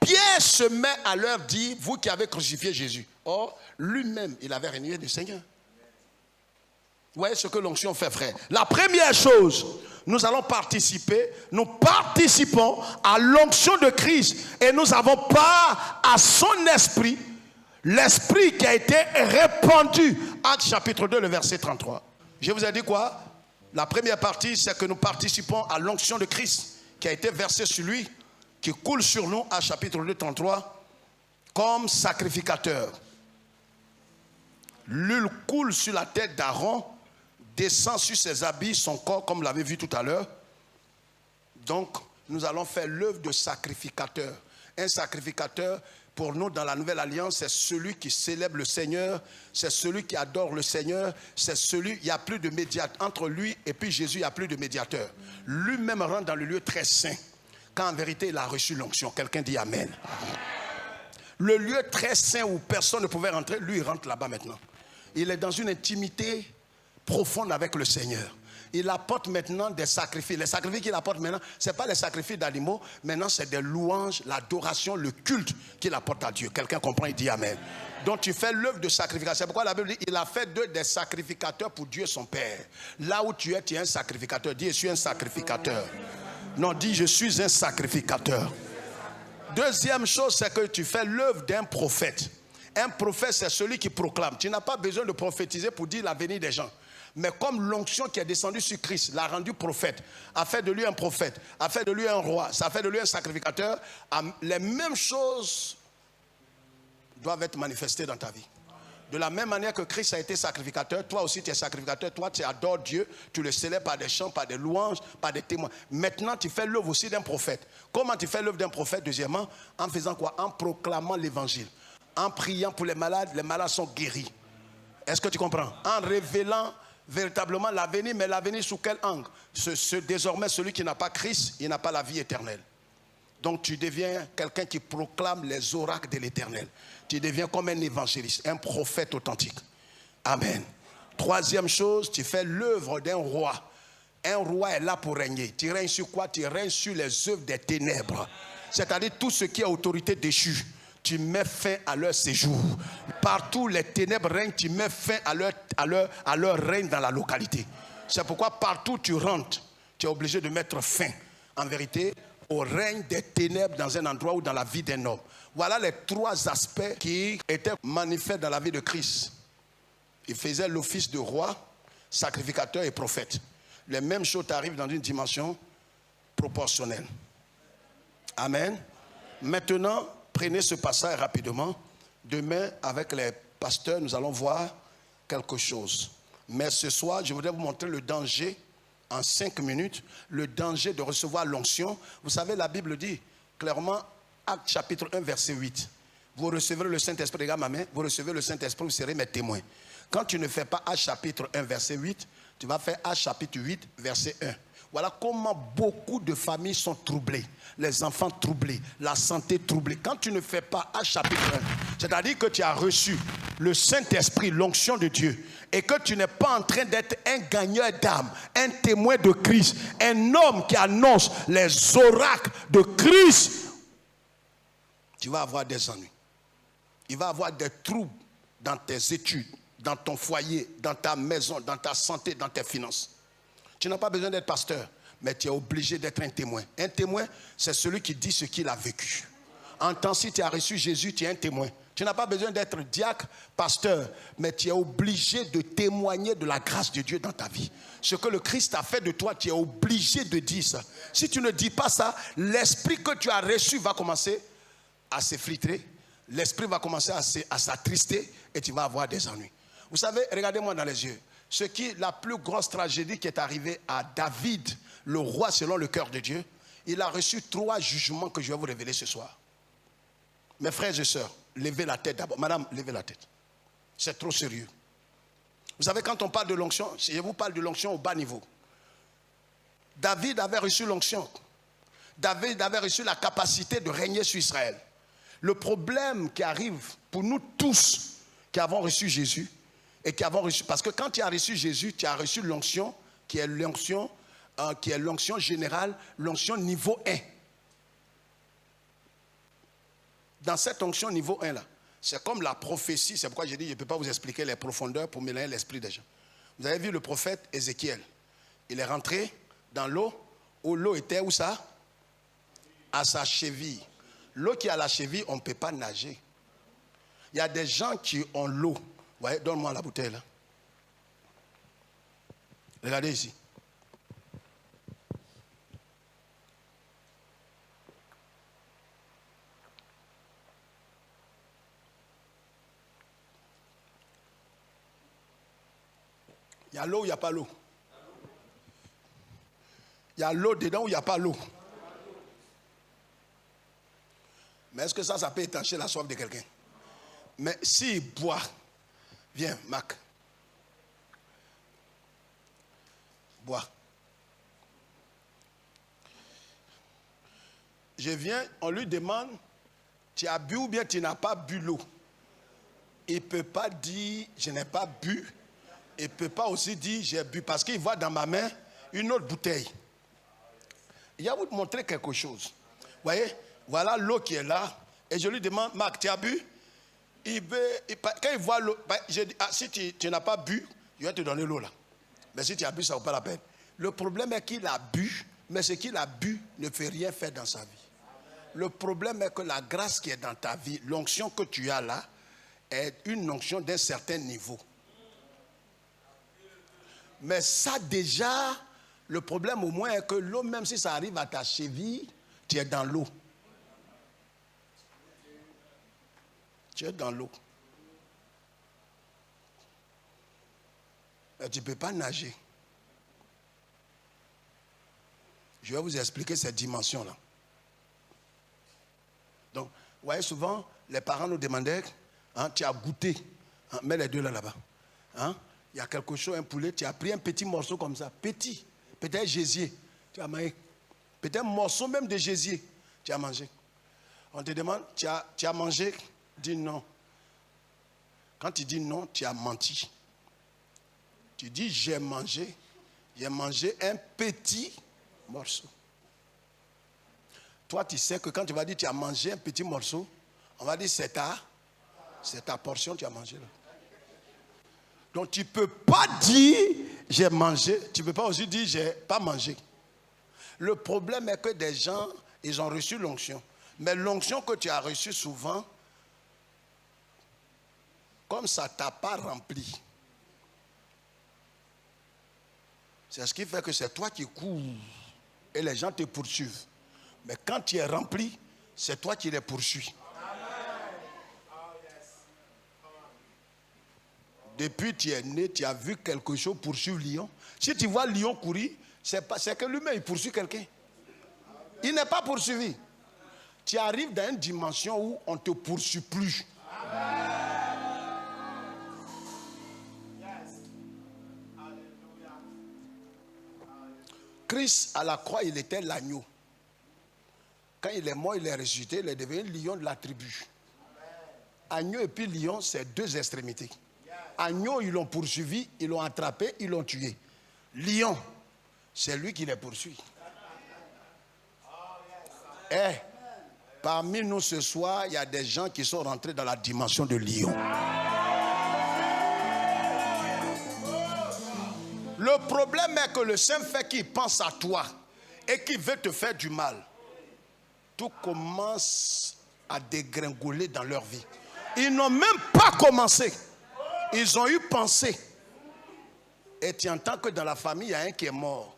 Pierre se met à leur dire, vous qui avez crucifié Jésus. Or, lui-même, il avait régné du Seigneur. Vous voyez ce que l'onction fait, frère. La première chose, nous allons participer, nous participons à l'onction de Christ et nous avons part à son esprit, l'esprit qui a été répandu. Actes chapitre 2, le verset 33. Je vous ai dit quoi? La première partie, c'est que nous participons à l'onction de Christ qui a été versée sur lui, qui coule sur nous, à chapitre 2, 33, comme sacrificateur. L'huile coule sur la tête d'Aaron, descend sur ses habits, son corps, comme vous l'avez vu tout à l'heure. Donc, nous allons faire l'œuvre de sacrificateur. Un sacrificateur, pour nous, dans la Nouvelle Alliance, c'est celui qui célèbre le Seigneur, c'est celui qui adore le Seigneur, c'est celui, il n'y a plus de médiateur. Entre lui et puis Jésus, il n'y a plus de médiateur. Lui-même rentre dans le lieu très saint, quand en vérité, il a reçu l'onction. Quelqu'un dit Amen. Le lieu très saint où personne ne pouvait rentrer, lui, il rentre là-bas maintenant. Il est dans une intimité profonde avec le Seigneur. Il apporte maintenant des sacrifices. Les sacrifices qu'il apporte maintenant, ce n'est pas les sacrifices d'animaux. Maintenant, c'est des louanges, l'adoration, le culte qu'il apporte à Dieu. Quelqu'un comprend, il dit Amen. Donc, tu fais l'œuvre de sacrification. C'est pourquoi la Bible dit, il a fait d'eux des sacrificateurs pour Dieu son Père. Là où tu es un sacrificateur. Dis, je suis un sacrificateur. Non, dis, je suis un sacrificateur. Deuxième chose, c'est que tu fais l'œuvre d'un prophète. Un prophète, c'est celui qui proclame. Tu n'as pas besoin de prophétiser pour dire l'avenir des gens. Mais comme l'onction qui est descendue sur Christ l'a rendu prophète, a fait de lui un prophète, a fait de lui un roi, ça a fait de lui un sacrificateur, les mêmes choses doivent être manifestées dans ta vie. De la même manière que Christ a été sacrificateur, toi aussi tu es sacrificateur, toi tu adores Dieu, tu le célèbres par des chants, par des louanges, par des témoins. Maintenant tu fais l'œuvre aussi d'un prophète. Comment tu fais l'œuvre d'un prophète? Deuxièmement, en faisant quoi? En proclamant l'évangile. En priant pour les malades sont guéris. Est-ce que tu comprends? En révélant véritablement l'avenir, mais l'avenir sous quel angle? Désormais, celui qui n'a pas Christ, il n'a pas la vie éternelle. Donc tu deviens quelqu'un qui proclame les oracles de l'éternel. Tu deviens comme un évangéliste, un prophète authentique. Amen. Troisième chose, tu fais l'œuvre d'un roi. Un roi est là pour régner. Tu règnes sur quoi? Tu règnes sur les œuvres des ténèbres. C'est-à-dire tout ce qui est autorité déchue. Tu mets fin à leur séjour. Partout les ténèbres règnent, tu mets fin à leur règne dans la localité. C'est pourquoi partout tu rentres, tu es obligé de mettre fin, en vérité, au règne des ténèbres dans un endroit ou dans la vie d'un homme. Voilà les trois aspects qui étaient manifestes dans la vie de Christ. Il faisait l'office de roi, sacrificateur et prophète. Les mêmes choses t'arrivent dans une dimension proportionnelle. Amen. Maintenant, prenez ce passage rapidement. Demain, avec les pasteurs, nous allons voir quelque chose. Mais ce soir, je voudrais vous montrer le danger, en 5 minutes, le danger de recevoir l'onction. Vous savez, la Bible dit clairement, Actes chapitre 1, verset 8. Vous recevrez le Saint-Esprit, regarde ma main, vous recevez le Saint-Esprit, vous serez mes témoins. Quand tu ne fais pas Actes chapitre 1, verset 8, tu vas faire Actes chapitre 8, verset 1. Voilà comment beaucoup de familles sont troublées. Les enfants troublés, la santé troublée. Quand tu ne fais pas Actes chapitre 1, c'est-à-dire que tu as reçu le Saint-Esprit, l'onction de Dieu, et que tu n'es pas en train d'être un gagneur d'âme, un témoin de Christ, un homme qui annonce les oracles de Christ, tu vas avoir des ennuis. Il va y avoir des troubles dans tes études, dans ton foyer, dans ta maison, dans ta santé, dans tes finances. Tu n'as pas besoin d'être pasteur, mais tu es obligé d'être un témoin. Un témoin, c'est celui qui dit ce qu'il a vécu. En temps, si tu as reçu Jésus, tu es un témoin. Tu n'as pas besoin d'être diacre, pasteur, mais tu es obligé de témoigner de la grâce de Dieu dans ta vie. Ce que le Christ a fait de toi, tu es obligé de dire ça. Si tu ne dis pas ça, l'esprit que tu as reçu va commencer à s'effritrer. L'esprit va commencer à s'attrister et tu vas avoir des ennuis. Vous savez, regardez-moi dans les yeux. La plus grosse tragédie qui est arrivée à David, le roi selon le cœur de Dieu, il a reçu 3 jugements que je vais vous révéler ce soir. Mes frères et sœurs, levez la tête d'abord. Madame, levez la tête. C'est trop sérieux. Vous savez, quand on parle de l'onction, je vous parle de l'onction au bas niveau. David avait reçu l'onction. David avait reçu la capacité de régner sur Israël. Le problème qui arrive pour nous tous qui avons reçu Jésus, et qui avons reçu, parce que quand tu as reçu Jésus, tu as reçu l'onction, qui est l'onction générale, l'onction niveau 1. Dans cette onction niveau 1 là, c'est comme la prophétie, c'est pourquoi j'ai dit je ne peux pas vous expliquer les profondeurs pour mélanger l'esprit des gens. Vous avez vu le prophète Ézéchiel, il est rentré dans l'eau, où l'eau était où ça? À sa cheville. L'eau qui est à la cheville, on ne peut pas nager. Il y a des gens qui ont l'eau. Vous voyez, donne-moi la bouteille là. Regardez ici. Il y a l'eau ou il n'y a pas l'eau? Il y a l'eau dedans ou il n'y a pas l'eau? Mais est-ce que ça peut étancher la soif de quelqu'un? Mais s'il boit, viens, Marc. Bois. Je viens, on lui demande, tu as bu ou bien tu n'as pas bu l'eau? Il ne peut pas dire, je n'ai pas bu. Il ne peut pas aussi dire, j'ai bu, parce qu'il voit dans ma main une autre bouteille. Il va vous montrer quelque chose. Vous voyez, voilà l'eau qui est là. Et je lui demande, Marc, tu as bu? Quand il voit l'eau, je dis, si tu n'as pas bu, je vais te donner l'eau là. Mais si tu as bu, ça ne vaut pas la peine. Le problème est qu'il a bu, mais ce qu'il a bu ne fait rien faire dans sa vie. Le problème est que la grâce qui est dans ta vie, l'onction que tu as là, est une onction d'un certain niveau. Mais ça déjà, le problème au moins est que l'eau, même si ça arrive à ta cheville, tu es dans l'eau. Tu es dans l'eau. Mais tu ne peux pas nager. Je vais vous expliquer cette dimension-là. Donc, vous voyez, souvent, les parents nous demandaient, hein, tu as goûté, hein, mets les deux là-bas. Hein, il y a quelque chose, un poulet, tu as pris un petit morceau comme ça, petit, peut-être gésier, tu as mangé. Peut-être un morceau même de gésier, tu as mangé. On te demande, tu as mangé, dis non. Quand tu dis non, tu as menti. Tu dis j'ai mangé un petit morceau. Toi, tu sais que quand tu vas dire tu as mangé un petit morceau, on va dire c'est ta portion, tu as mangé là. Donc tu ne peux pas dire j'ai mangé, tu ne peux pas aussi dire j'ai pas mangé. Le problème est que des gens, ils ont reçu l'onction. Mais l'onction que tu as reçue souvent, comme ça ne t'a pas rempli, C'est ce qui fait que c'est toi qui cours et les gens te poursuivent. Mais quand tu es rempli, c'est toi qui les poursuis. Depuis que tu es né, tu as vu quelque chose poursuivre lion. Si tu vois lion courir, c'est que lui-même il poursuit quelqu'un. Il n'est pas poursuivi. Tu arrives dans une dimension où on ne te poursuit plus. Christ, à la croix, il était l'agneau. Quand il est mort, il est ressuscité, il est devenu lion de la tribu. Agneau et puis lion, c'est deux extrémités. Agneau, ils l'ont poursuivi, ils l'ont attrapé, ils l'ont tué. Lion, c'est lui qui les poursuit. Et parmi nous ce soir, il y a des gens qui sont rentrés dans la dimension de lion. Le problème est que le simple fait qu'il pense à toi et qu'il veut te faire du mal, tout commence à dégringoler dans leur vie. Ils n'ont même pas commencé. Ils ont eu pensée. Et tu entends que dans la famille, il y a un qui est mort.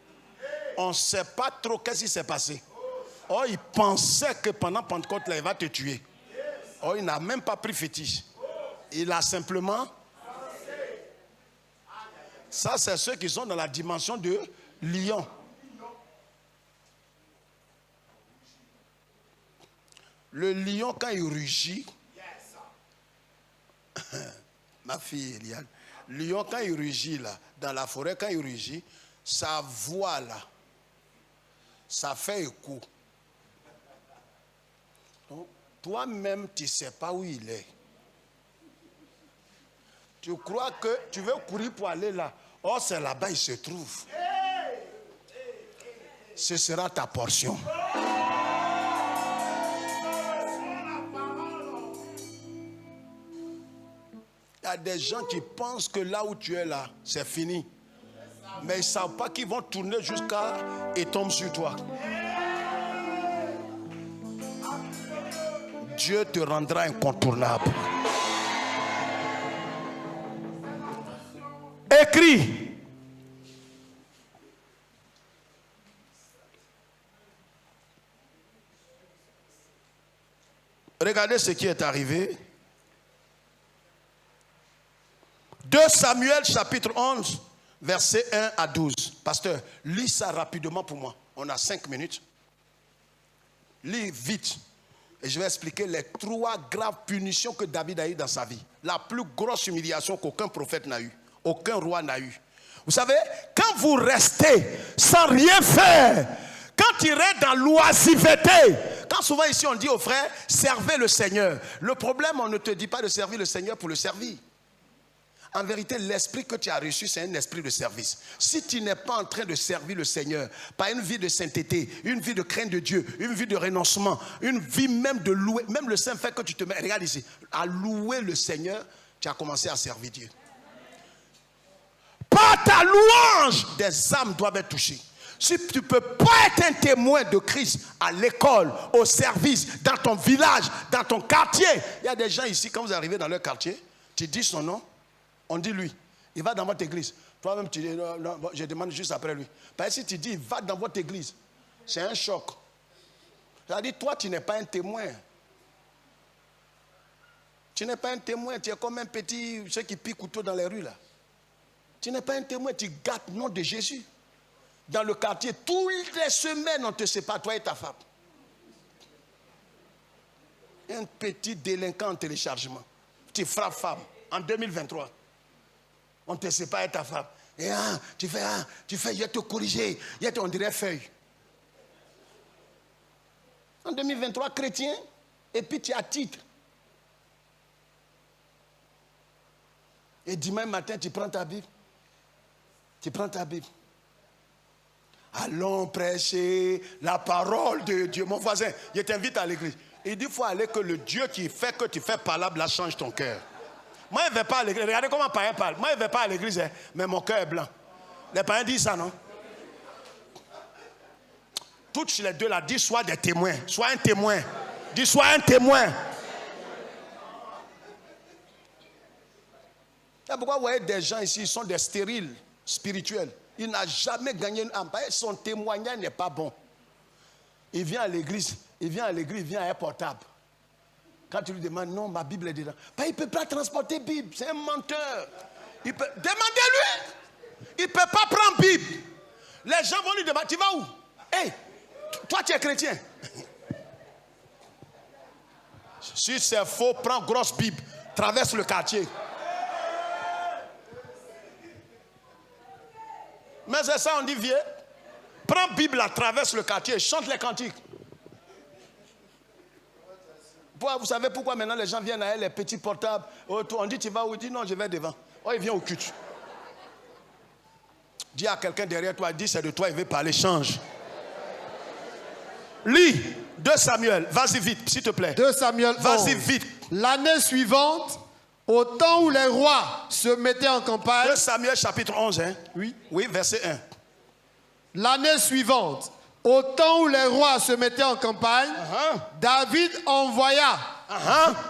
On ne sait pas trop qu'est-ce qui s'est passé. Oh, il pensait que pendant Pentecôte, là, il va te tuer. Oh, il n'a même pas pris fétiche. Il a simplement... Ça, c'est ceux qui sont dans la dimension de lion. Le lion, quand il rugit, ma fille Eliane, le lion, quand il rugit là, dans la forêt, quand il rugit, sa voix là, ça fait écho. Donc, toi-même, tu ne sais pas où il est. Tu crois que tu veux courir pour aller là. Oh, c'est là-bas il se trouve. Ce sera ta portion. Il y a des gens qui pensent que là où tu es là, c'est fini. Mais ils ne savent pas qu'ils vont tourner jusqu'à et tombent sur toi. Dieu te rendra incontournable. Écris. Regardez ce qui est arrivé. 2 Samuel chapitre 11, versets 1 à 12. Pasteur, lis ça rapidement pour moi. On a 5 minutes. Lis vite. Et je vais expliquer les 3 graves punitions que David a eues dans sa vie. La plus grosse humiliation qu'aucun prophète n'a eue. Aucun roi n'a eu. Vous savez, quand vous restez sans rien faire, quand tu restes dans l'oisiveté, quand souvent ici on dit aux frères, servez le Seigneur. Le problème, on ne te dit pas de servir le Seigneur pour le servir. En vérité, l'esprit que tu as reçu, c'est un esprit de service. Si tu n'es pas en train de servir le Seigneur, par une vie de sainteté, une vie de crainte de Dieu, une vie de renoncement, une vie même de louer, même le simple fait que tu te mets, regarde ici, à louer le Seigneur, tu as commencé à servir Dieu. Par ta louange, des âmes doivent être touchées. Si tu ne peux pas être un témoin de Christ à l'école, au service, dans ton village, dans ton quartier. Il y a des gens ici, quand vous arrivez dans leur quartier, tu dis son nom, on dit lui. Il va dans votre église. Toi-même, tu dis, non, je demande juste après lui. Parce que si tu dis, il va dans votre église, c'est un choc. C'est-à-dire, toi, tu n'es pas un témoin. Tu n'es pas un témoin, tu es comme un petit, ceux qui piquent couteau dans les rues là. Tu n'es pas un témoin, tu gâtes le nom de Jésus. Dans le quartier, toutes les semaines, on te sépare, toi et ta femme. Un petit délinquant en téléchargement. Tu frappes femme en 2023. On te sépare et ta femme. Et tu fais, je vais te corriger. On dirait feuille. En 2023, chrétien, et puis tu as titre. Et dimanche matin, tu prends ta Bible. Tu prends ta Bible. Allons prêcher la parole de Dieu. Mon voisin, je t'invite à l'église. Il dit, il faut aller que le Dieu qui fait que tu fais parlable, là, change ton cœur. Moi, je ne vais pas à l'église. Regardez comment un païen parle. Moi, je ne vais pas à l'église, hein, mais mon cœur est blanc. Les païens disent ça, non? Toutes les deux là, dis sois des témoins. Sois un témoin. Dis sois un témoin. Et pourquoi vous voyez des gens ici, ils sont des stériles spirituels. Il n'a jamais gagné une âme. Son témoignage n'est pas bon. Il vient à l'église, il vient à un portable. Quand tu lui demandes, non, ma Bible est dedans. Il ne peut pas transporter Bible, c'est un menteur. Demandez-lui. Il ne peut pas prendre Bible. Les gens vont lui demander, tu vas où? Hey, toi tu es chrétien. Si c'est faux, prends grosse Bible, traverse le quartier. Mais c'est ça, on dit, vieux. Prends Bible, traverse le quartier, chante les cantiques. Vous savez pourquoi maintenant les gens viennent à elle, les petits portables. On dit, tu vas où? Il dit, non, je vais devant. Oh, il vient au culte. Dis à quelqu'un derrière toi, dis, c'est de toi, il veut parler, change. Lis 2 Samuel, vas-y vite, s'il te plaît. 2 Samuel 11. Vas-y vite. L'année suivante, au temps où les rois se mettaient en campagne. 2 Samuel chapitre 11, hein? Oui. Oui, verset 1. L'année suivante, au temps où les rois se mettaient en campagne, David envoya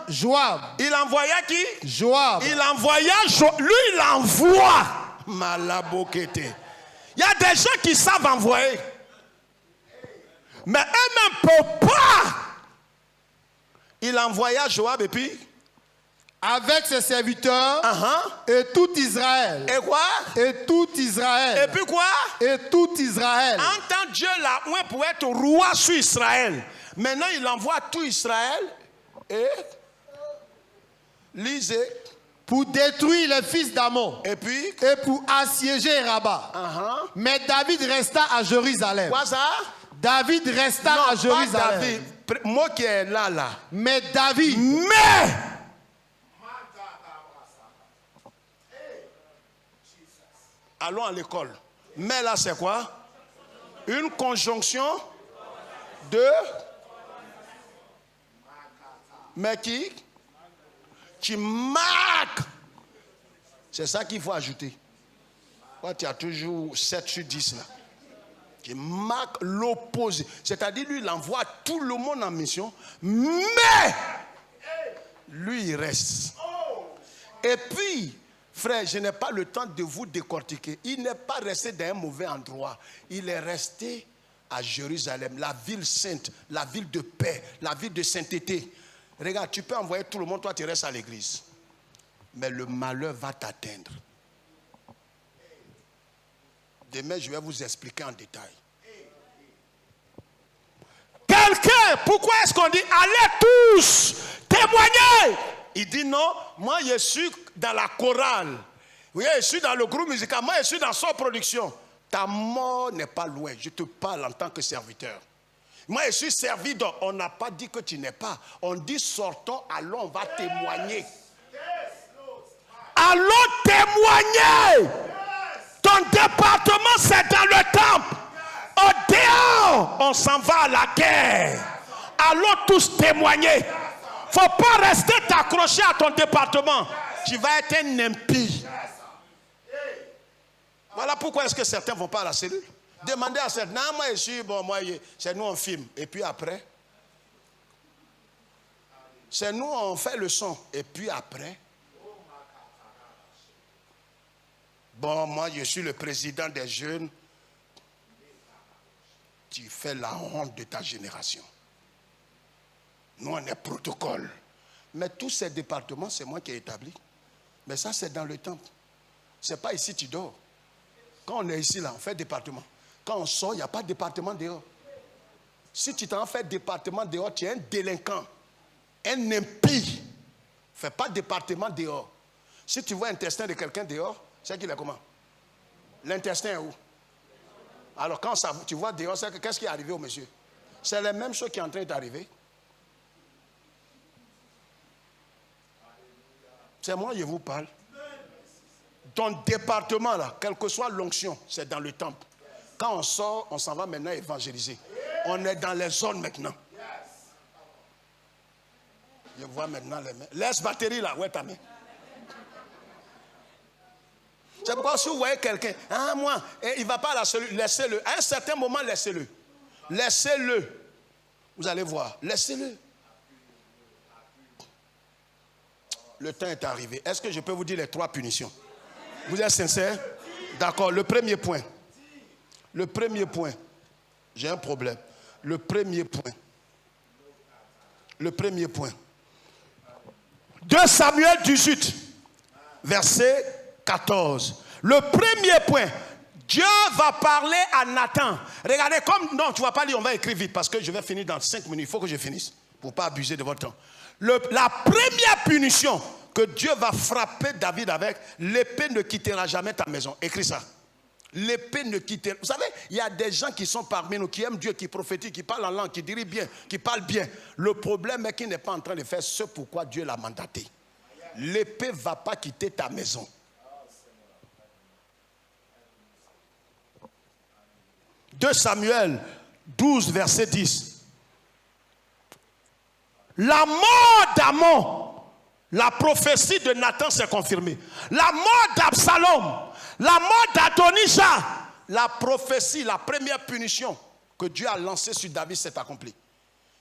Joab. Il envoya qui? Joab. Il envoya Joab. Lui, il envoie. Malabokete. Il y a des gens qui savent envoyer. Mais eux-mêmes ne peuvent pas. Il envoya Joab et puis? Avec ses serviteurs et tout Israël. Et quoi? Et tout Israël. Et puis quoi? Et tout Israël. Entend Dieu là, pour être roi sur Israël. Maintenant, il envoie tout Israël et lisez. Pour détruire les fils d'Ammon. Et puis? Et pour assiéger Rabat. Mais David resta à Jérusalem. Quoi ça? David resta à Jérusalem. Pas David. Moi qui est là. Mais David. Mais. Allons à l'école. Mais là, c'est quoi? Une conjonction de. Mais qui marque. C'est ça qu'il faut ajouter. Toi, tu as toujours 7 sur 10 là. Qui marque l'opposé. C'est-à-dire, lui, il envoie tout le monde en mission. Mais, lui, il reste. Et puis, frère, je n'ai pas le temps de vous décortiquer. Il n'est pas resté dans un mauvais endroit. Il est resté à Jérusalem, la ville sainte, la ville de paix, la ville de sainteté. Regarde, tu peux envoyer tout le monde, toi tu restes à l'église. Mais le malheur va t'atteindre. Demain, je vais vous expliquer en détail. Quelqu'un, pourquoi est-ce qu'on dit allez tous témoigner? Il dit non, moi je suis dans la chorale. Oui, je suis dans le groupe musical. Moi je suis dans son production. Ta mort n'est pas loin. Je te parle en tant que serviteur. Moi je suis serviteur. On n'a pas dit que tu n'es pas. On dit sortons, allons, on va témoigner. Allons témoigner. Ton département c'est dans le temple. Au dehors, on s'en va à la guerre. Allons tous témoigner. Il ne faut pas rester t'accrocher à ton département. Tu vas être un impie. Voilà pourquoi est-ce que certains ne vont pas à la cellule. Demandez à certains, non, moi je suis, bon, moi, c'est nous on filme. Et puis après, c'est nous on fait le son. Et puis après, bon, moi je suis le président des jeunes. Tu fais la honte de ta génération. Nous, on est protocole. Mais tous ces départements, c'est moi qui ai établi. Mais ça, c'est dans le temple. Ce n'est pas ici, tu dors. Quand on est ici, là, on fait département. Quand on sort, il n'y a pas de département dehors. Si tu t'en fais département dehors, tu es un délinquant. Un impie. Fais pas département dehors. Si tu vois l'intestin de quelqu'un dehors, c'est qu'il est comment? L'intestin est où? Alors quand ça, tu vois dehors, qu'est-ce qui est arrivé au monsieur? C'est la même chose qui est en train d'arriver. C'est moi, je vous parle. Ton département, là, quelle que soit l'onction, c'est dans le temple. Quand on sort, on s'en va maintenant évangéliser. On est dans les zones maintenant. Je vois maintenant les mains. Laisse batterie là, où est ta main? C'est pourquoi si vous voyez quelqu'un, ah moi, il ne va pas à la cellule, laissez-le. À un certain moment, laissez-le. Laissez-le. Vous allez voir, laissez-le. Le temps est arrivé. Est-ce que je peux vous dire les 3 punitions? Vous êtes sincère? D'accord, le premier point. Le premier point. J'ai un problème. Le premier point. Le premier point. 2 Samuel 18, verset 14. Le premier point. Dieu va parler à Nathan. Regardez comme... Non, tu ne vas pas lire, on va écrire vite parce que je vais finir dans 5 minutes. Il faut que je finisse pour ne pas abuser de votre temps. La première punition que Dieu va frapper David avec, l'épée ne quittera jamais ta maison. Écris ça. L'épée ne quittera... Vous savez, il y a des gens qui sont parmi nous, qui aiment Dieu, qui prophétisent, qui parlent en langue, qui dirigent bien, qui parlent bien. Le problème est qu'il n'est pas en train de faire ce pourquoi Dieu l'a mandaté. L'épée ne va pas quitter ta maison. « 2 Samuel 12, verset 10. La mort d'Amon, la prophétie de Nathan s'est confirmée. La mort d'Absalom, la mort d'Adonijah, la prophétie, la première punition que Dieu a lancée sur David s'est accomplie.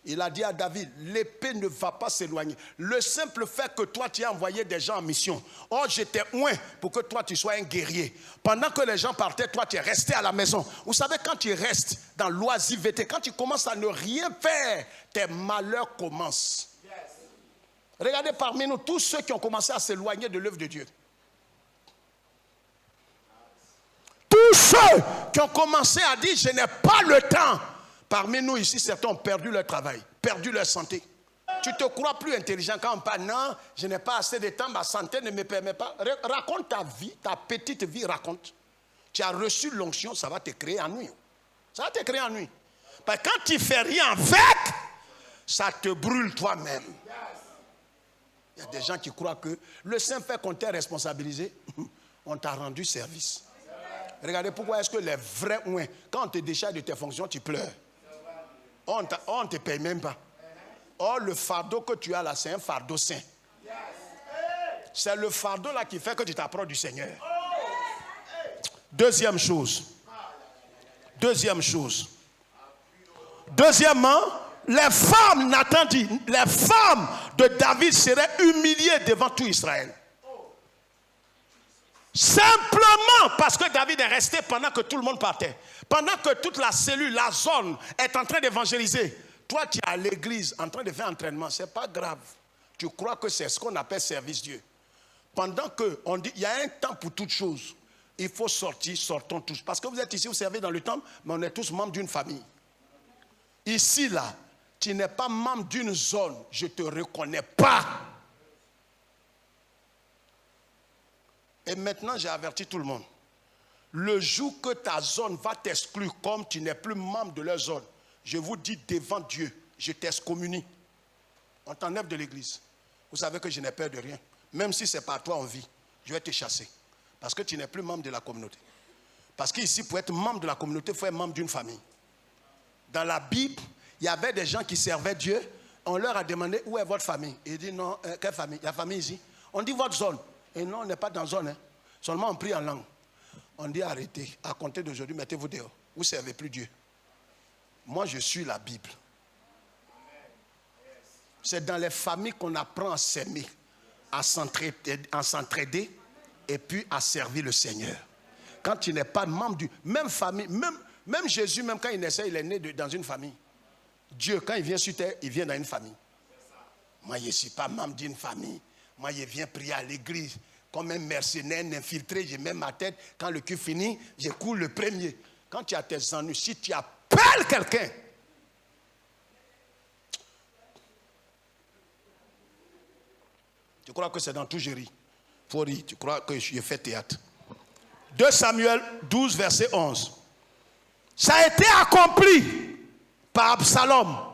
Il a dit à David, l'épée ne va pas s'éloigner. Le simple fait que toi tu as envoyé des gens en mission. Oh, j'étais loin pour que toi tu sois un guerrier. Pendant que les gens partaient, toi tu es resté à la maison. Vous savez, quand tu restes dans l'oisiveté, quand tu commences à ne rien faire, tes malheurs commencent. Regardez parmi nous tous ceux qui ont commencé à s'éloigner de l'œuvre de Dieu. Tous ceux qui ont commencé à dire, je n'ai pas le temps. Parmi nous ici, certains ont perdu leur travail, perdu leur santé. Tu te crois plus intelligent quand on parle, non, je n'ai pas assez de temps, ma santé ne me permet pas. Raconte ta vie, ta petite vie, raconte. Tu as reçu l'onction, ça va te créer ennui. Ça va te créer ennui. Parce que quand tu ne fais rien avec, ça te brûle toi-même. Il y a des gens qui croient que le simple fait qu'on t'ait responsabilisé, on t'a rendu service. Regardez pourquoi est-ce que les vrais ouins, quand on te décharge de tes fonctions, tu pleures. On ne te paye même pas. Or, le fardeau que tu as là, c'est un fardeau saint. C'est le fardeau là qui fait que tu t'approches du Seigneur. Deuxième chose. Deuxièmement, les femmes, Nathan dit, les femmes de David seraient humiliées devant tout Israël. Simplement parce que David est resté pendant que tout le monde partait. Pendant que toute la cellule, la zone est en train d'évangéliser. Toi, tu es à l'église en train de faire entraînement. Ce n'est pas grave. Tu crois que c'est ce qu'on appelle service Dieu. Pendant qu'on dit, il y a un temps pour toutes choses. Il faut sortir, sortons tous. Parce que vous êtes ici, vous servez dans le temple, mais on est tous membres d'une famille. Ici, là, tu n'es pas membre d'une zone. Je ne te reconnais pas. Et maintenant, j'ai averti tout le monde. Le jour que ta zone va t'exclure comme tu n'es plus membre de leur zone, je vous dis devant Dieu, je t'excommunie. On t'enlève de l'église. Vous savez que je n'ai peur de rien. Même si c'est par toi on vit, je vais te chasser. Parce que tu n'es plus membre de la communauté. Parce qu'ici, pour être membre de la communauté, il faut être membre d'une famille. Dans la Bible, il y avait des gens qui servaient Dieu. On leur a demandé, où est votre famille? Ils disent, non, quelle famille? La famille ici. On dit votre zone. Et non, on n'est pas dans zone. Hein. Seulement on prie en langue. On dit arrêtez. À compter d'aujourd'hui, mettez-vous dehors. Vous ne servez plus Dieu. Moi, je suis la Bible. C'est dans les familles qu'on apprend à s'aimer, à s'entraider et puis à servir le Seigneur. Quand tu n'es pas membre du... Même famille, même Jésus, même quand il naissait, il est né dans une famille. Dieu, quand il vient sur terre, il vient dans une famille. Moi, je ne suis pas membre d'une famille. Moi, je viens prier à l'église comme un mercenaire, un infiltré. Je mets ma tête. Quand le cul finit, je cours le premier. Quand tu as tes ennuis, si tu appelles quelqu'un, tu crois que c'est dans tout géry. Faut rire. Tu crois que je fais théâtre. 2 Samuel 12, verset 11. Ça a été accompli par Absalom.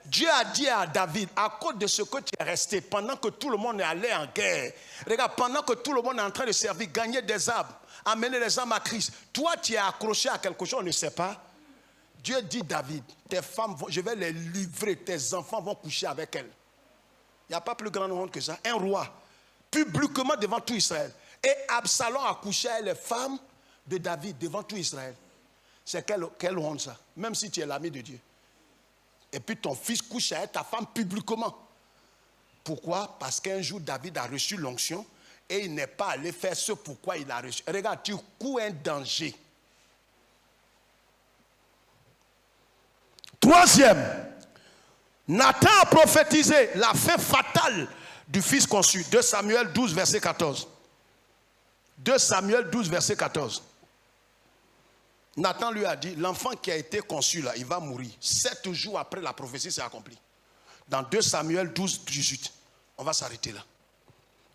Dieu a dit à David, à cause de ce que tu es resté, pendant que tout le monde est allé en guerre, regarde, pendant que tout le monde est en train de servir, gagner des âmes, amener les âmes à Christ, toi tu es accroché à quelque chose, on ne sait pas. Dieu dit, David, tes femmes, je vais les livrer, tes enfants vont coucher avec elles. Il n'y a pas plus grande honte que ça. Un roi, publiquement devant tout Israël. Et Absalom a couché avec les femmes de David devant tout Israël. C'est quelle honte ça, même si tu es l'ami de Dieu. Et puis ton fils couche avec ta femme publiquement. Pourquoi? Parce qu'un jour David a reçu l'onction et il n'est pas allé faire ce pourquoi il a reçu. Regarde, tu cours un danger. Troisième, Nathan a prophétisé la fin fatale du fils conçu. 2 Samuel 12, verset 14. 2 Samuel 12, verset 14. Nathan lui a dit, l'enfant qui a été conçu là, il va mourir. 7 jours après la prophétie s'est accomplie. Dans 2 Samuel 12, 18. On va s'arrêter là.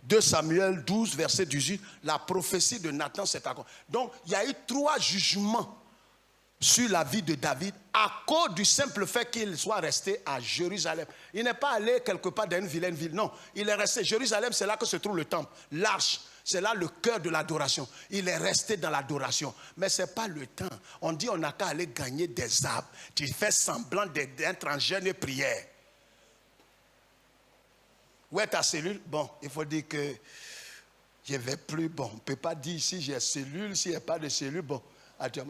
2 Samuel 12, verset 18. La prophétie de Nathan s'est accomplie. Donc, il y a eu 3 jugements sur la vie de David à cause du simple fait qu'il soit resté à Jérusalem. Il n'est pas allé quelque part dans une vilaine ville. Non, il est resté. Jérusalem, c'est là que se trouve le temple. L'arche, c'est là le cœur de l'adoration. Il est resté dans l'adoration. Mais ce n'est pas le temps. On dit on n'a qu'à aller gagner des arbres. Tu fais semblant d'être en jeûne et prière. Où est ta cellule? Bon, il faut dire que je ne vais plus. Bon, on ne peut pas dire si j'ai cellule, s'il n'y a pas de cellule. Bon,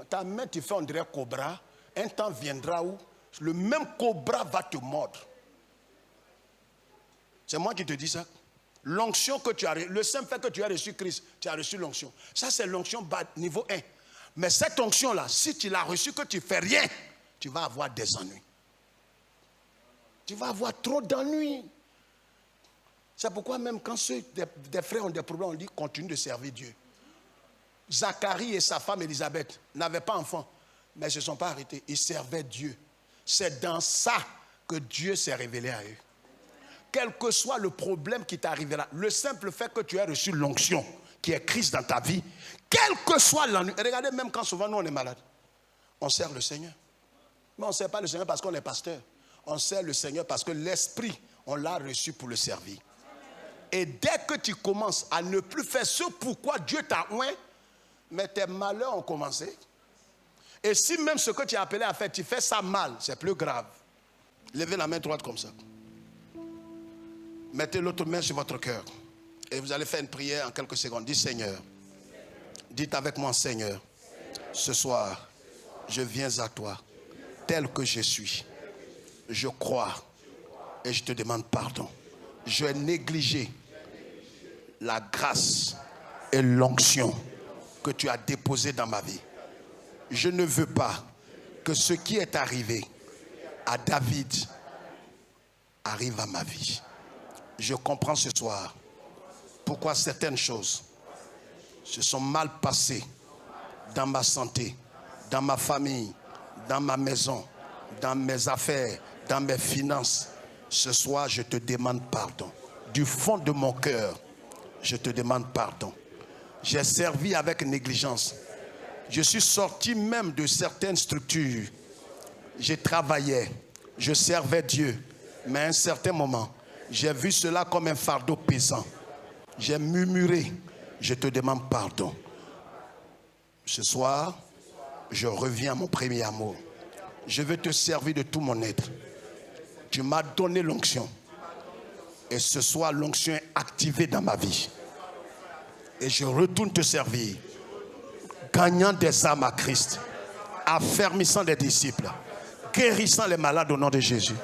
ta main, tu fais on dirait cobra. Un temps viendra où le même cobra va te mordre. C'est moi qui te dis ça. L'onction que tu as, le simple fait que tu as reçu Christ, tu as reçu l'onction. Ça, c'est l'onction niveau 1. Mais cette onction-là, si tu l'as reçue, que tu ne fais rien, tu vas avoir des ennuis. Tu vas avoir trop d'ennuis. C'est pourquoi même quand des frères ont des problèmes, on dit continue de servir Dieu. Zacharie et sa femme Élisabeth n'avaient pas enfant, mais ils ne se sont pas arrêtés. Ils servaient Dieu. C'est dans ça que Dieu s'est révélé à eux. Quel que soit le problème qui t'arrivera, le simple fait que tu aies reçu l'onction qui est Christ dans ta vie, quel que soit l'ennui. Regardez, même quand souvent nous on est malade, on sert le Seigneur. Mais on ne sert pas le Seigneur parce qu'on est pasteur. On sert le Seigneur parce que l'Esprit, on l'a reçu pour le servir. Et dès que tu commences à ne plus faire ce pourquoi Dieu t'a oint, mais tes malheurs ont commencé. Et si même ce que tu as appelé à faire, tu fais ça mal, c'est plus grave. Levez la main droite comme ça. Mettez l'autre main sur votre cœur. Et vous allez faire une prière en quelques secondes. Dites Seigneur. Dites avec moi Seigneur. Ce soir, je viens à toi tel que je suis. Je crois et je te demande pardon. Je ai négligé la grâce et l'onction que tu as déposée dans ma vie. Je ne veux pas que ce qui est arrivé à David arrive à ma vie. Je comprends ce soir pourquoi certaines choses se sont mal passées dans ma santé, dans ma famille, dans ma maison, dans mes affaires, dans mes finances. Ce soir, je te demande pardon. Du fond de mon cœur, je te demande pardon. J'ai servi avec négligence. Je suis sorti même de certaines structures. J'ai travaillé, je servais Dieu. Mais à un certain moment, j'ai vu cela comme un fardeau pesant. J'ai murmuré. Je te demande pardon. Ce soir, je reviens à mon premier amour. Je veux te servir de tout mon être. Tu m'as donné l'onction. Et ce soir, l'onction est activée dans ma vie. Et je retourne te servir. Gagnant des âmes à Christ. Affermissant les disciples. Guérissant les malades au nom de Jésus.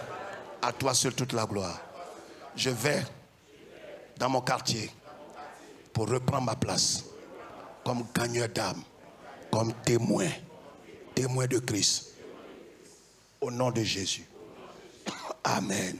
À toi seul toute la gloire. Je vais dans mon quartier pour reprendre ma place comme gagneur d'âme, comme témoin de Christ. Au nom de Jésus. Amen.